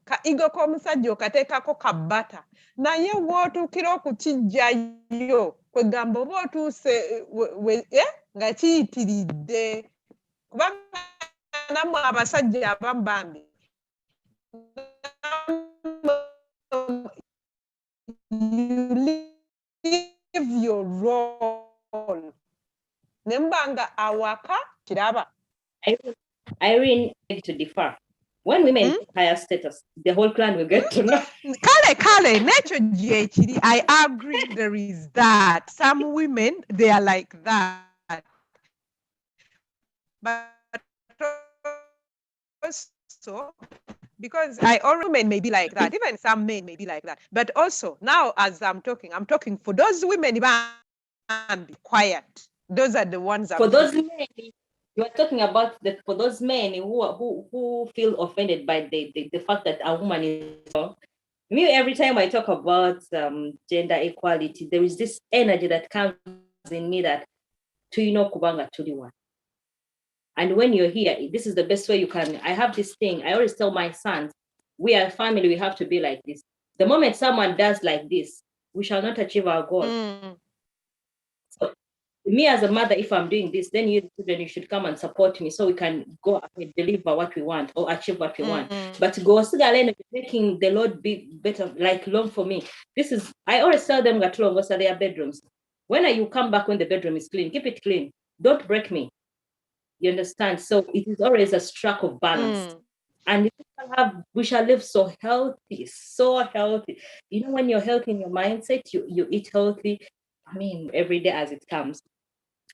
ka igo k'omusajja okateekako kabbata naye wootuukira okukijjayo kwegamba oba otuuse nga kiyitiridde kubanga nammwe abasajja abamu bambi you live your role nembanga awaka kiraba Irene to differ. When women get higher status, the whole clan will get to know. Kale, nature GHD, I agree there is that. Some women, they are like that. But also, because women may be like that, even some men may be like that. But also, now as I'm talking for those women, be quiet. Those are the ones for those men. You are talking about for those men who feel offended by the fact that a woman is wrong. Me, every time I talk about gender equality, there is this energy that comes in me that tuyino kubanga tuliwa. And when you're here, this is the best way you can. I have this thing. I always tell my sons, we are family. We have to be like this. The moment someone does like this, we shall not achieve our goal. So, me as a mother, if I'm doing this, then you should come and support me so we can go and deliver what we want or achieve what we want. But go making the Lord be better, like long for me. This is, I always tell them that their bedrooms. When you come back when the bedroom is clean, keep it clean. Don't break me. You understand? So it is always a struck of balance. And we shall live so healthy. You know, when you're healthy in your mindset, you eat healthy. I mean, every day as it comes.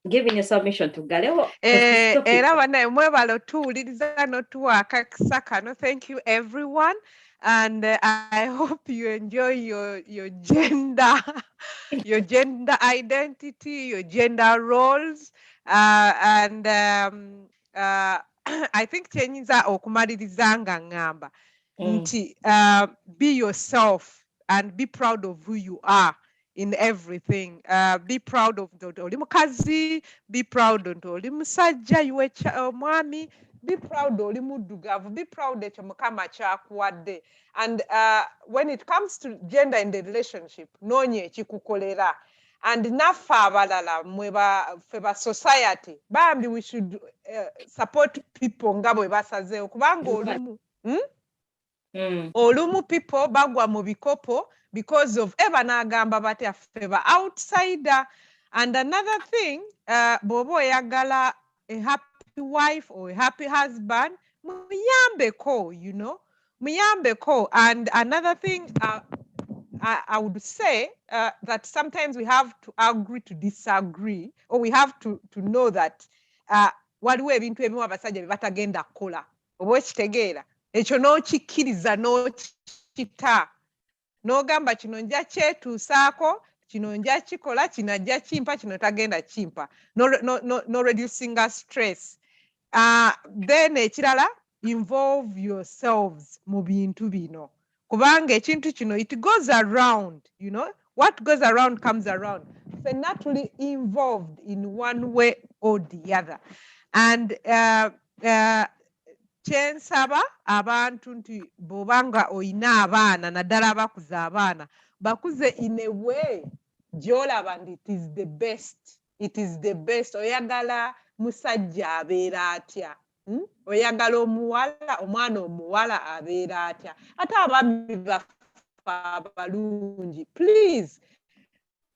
Giving a submission to Galeo. Thank you, everyone. And I hope you enjoy your gender, your gender identity, your gender roles. And I think Chenyiza okumaliriza ngamba nti be yourself and be proud of who you are in everything. Be proud of oli mukazi, be proud of oli musajja, you mwami, be proud oli muddugavu, be proud ekyo Mukama kyakuwadde. And when it comes to gender in the relationship, noonye ekikukolera. And naffe abalala feba society bambi we should support people nga bwe basazeewo kubanga olumu people bagwa mu bikopo because of eba n'agamba batya feba outsider. And another thing, bw'oba oyagala a happy wife or a happy husband, muyambeko, you know, muyambeko. And another thing, I would say that sometimes we have to agree to disagree, or we have to know that waliwo ebintu ebimu abasajja bye batagenda kukola oba okitegeera ekyo n'okikkiriza n'okita n'ogamba kino nja kyetuusaako kino nja kikola kino ajja kimpa kino tagenda kimpa no reducing stress. Then ekirala, involve yourselves mu bintu bino kubanga ekintu kino it goes around, you know, what goes around comes around. So naturally involved in one way or the other. And kyensaba abantu nti bobanga oyina abaana naddala abakuze abaana bakuze in a way gy'olaba nti it is the best. Oyagala musajja abeera atya, oyagala omwana omuwala abeera atya, ate abaami baffe abalungi, please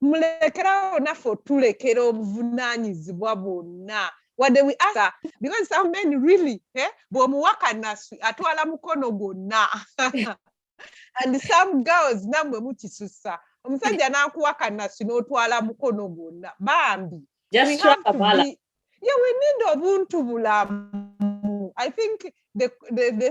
mulekerawo naffe otulekera obuvunaanyizibwa bwonna. What do we ask? Because some men really, bw'omuwaka naswi atwala mukono gwonna. And some girls namwe mukisusa omusajja n'akuwaka naswi n'otwala mukono gwonna bambi. Just strike a balance. Yeah, we need obuntu bulamu. I think the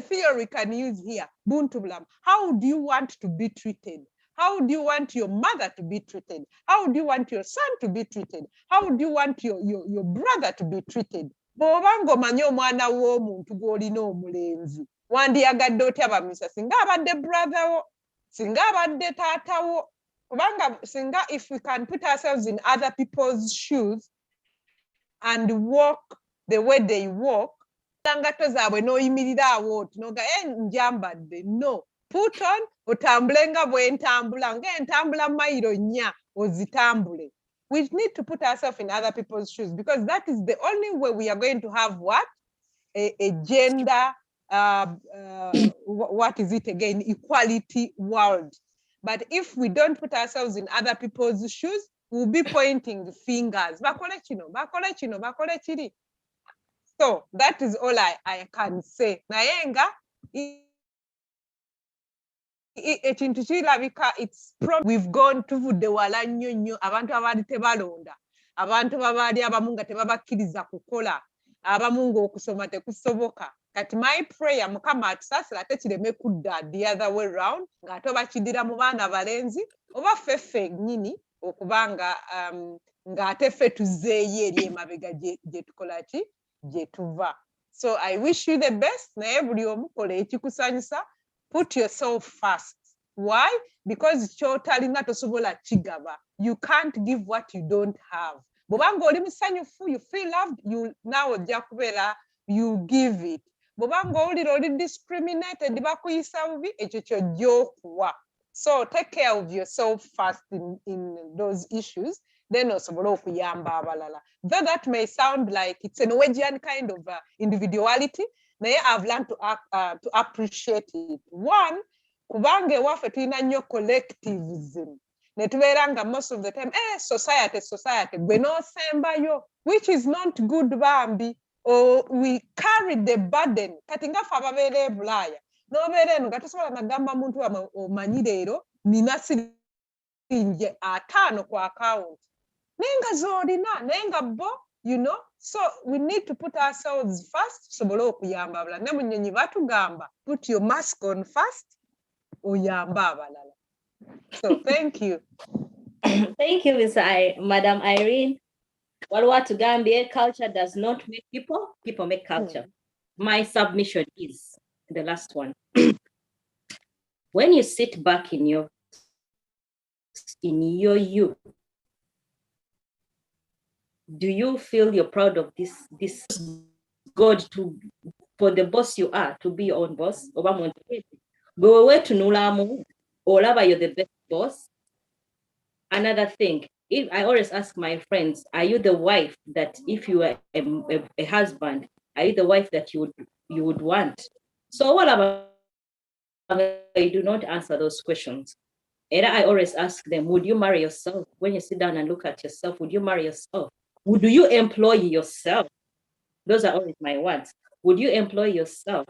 theory can use here, buntu bulamu. How do you want to be treated? How do you want your mother to be treated? How do you want your son to be treated? How do you want your brother to be treated? Bw'oba ng'omanyi omwana w'omuntu gw'olina omulenzi, wandiyagadde otya bamisa singa abadde brother wo, singa abadde taata wo. Kubanga singa if we can put ourselves in other people's shoes and walk the way they walk, engato zaabwe n'oyimirira awo oti noga njambadde. No, put on otambule nga bw'entambula, ng'entambula mayiro 4 ozitambule. We need to put ourselves in other people's shoes because that is the only way we are going to have what? A gender, what is it again? Equality world. But if we don't put ourselves in other people's shoes, we'll be pointing fingers. Bakole kino, bakole kino, bakole kiri. So that is all I can say. Nayenga, ekintu kirabika it's we've gone tuvudde wala nnyo nnyo abantu abaali tebalonda, abantu babaali abamu nga tebabakkiriza kukola, abamu ng'okusoma tekusoboka. Kati my prayer Mukama atusaasira ate kireme kudda the other way round ng'ate oba kiddira mu baana balenzi oba ffeffe nnyini okubanga ng'ate ffe tuzzeeyo eri emabega gye tukola ki gye tuva. So I wish you the best. Naye buli omu kola ekikusanyusa. Put yourself first. Why? Because ky'otalina tosobola kigaba. You can't give what you don't have. Bw'obanga oli musanyufu, you feel loved, you now ojja kubeera you give it. Bw'obanga owulira oli discriminated bakuyisa bubi, ekyo ky'ojja okuwa. So take care of yourself first in those issues, then osobole okuyamba abalala. Though that may sound like it's a Norwegian kind of individuality, naye I've learned to appreciate it. One, kubanga ewaffe tulina nnyo collectivism. Ne tubeera nga most of the time, society, gwe n'osembayo, which is not good bambi. Or we carry the burden. Kati nga ffe ababeera e Bulaaya, n'obeera eno nga tosobola nagamba muntu omanyi leero nina siringi 5 ku account. Naye nga z'olina, naye nga bo, you know, so we need to put ourselves first, tusobole okuyamba abalala. Ne mu nnyonyi batugamba, put your mask on first, oyamba abalala. So thank you. Thank you, Madam Irene. What to Gambia, culture does not make people, people make culture. My submission is the last one. When you sit back in your you, do you feel you're proud of this God for the boss you are, to be your own boss? Go away to Nulamu, or you're the best boss. Another thing, if I always ask my friends, are you the wife that if you were a husband, are you the wife that you would want? So what about they do not answer those questions? And I always ask them, would you marry yourself? When you sit down and look at yourself, would you marry yourself? Do you employ yourself? Those are always my words. Would you employ yourself?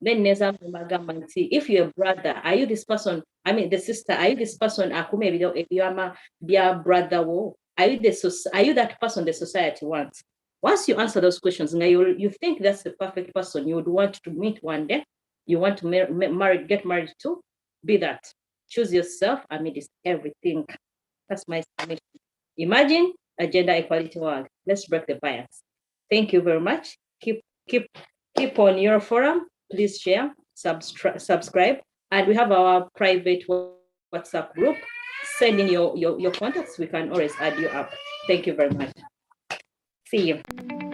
Then if you're a brother, are you this person? I mean, the sister, are you this person? Are you brother? Are you that person the society wants? Once you answer those questions, you think that's the perfect person you would want to meet one day, you want to get married to, be that. Choose yourself amidst everything. That's my submission. Imagine a gender equality world. Let's break the bias. Thank you very much. Keep on your forum. Please share, subscribe, and we have our private WhatsApp group. Send in your contacts. We can always add you up. Thank you very much. See you.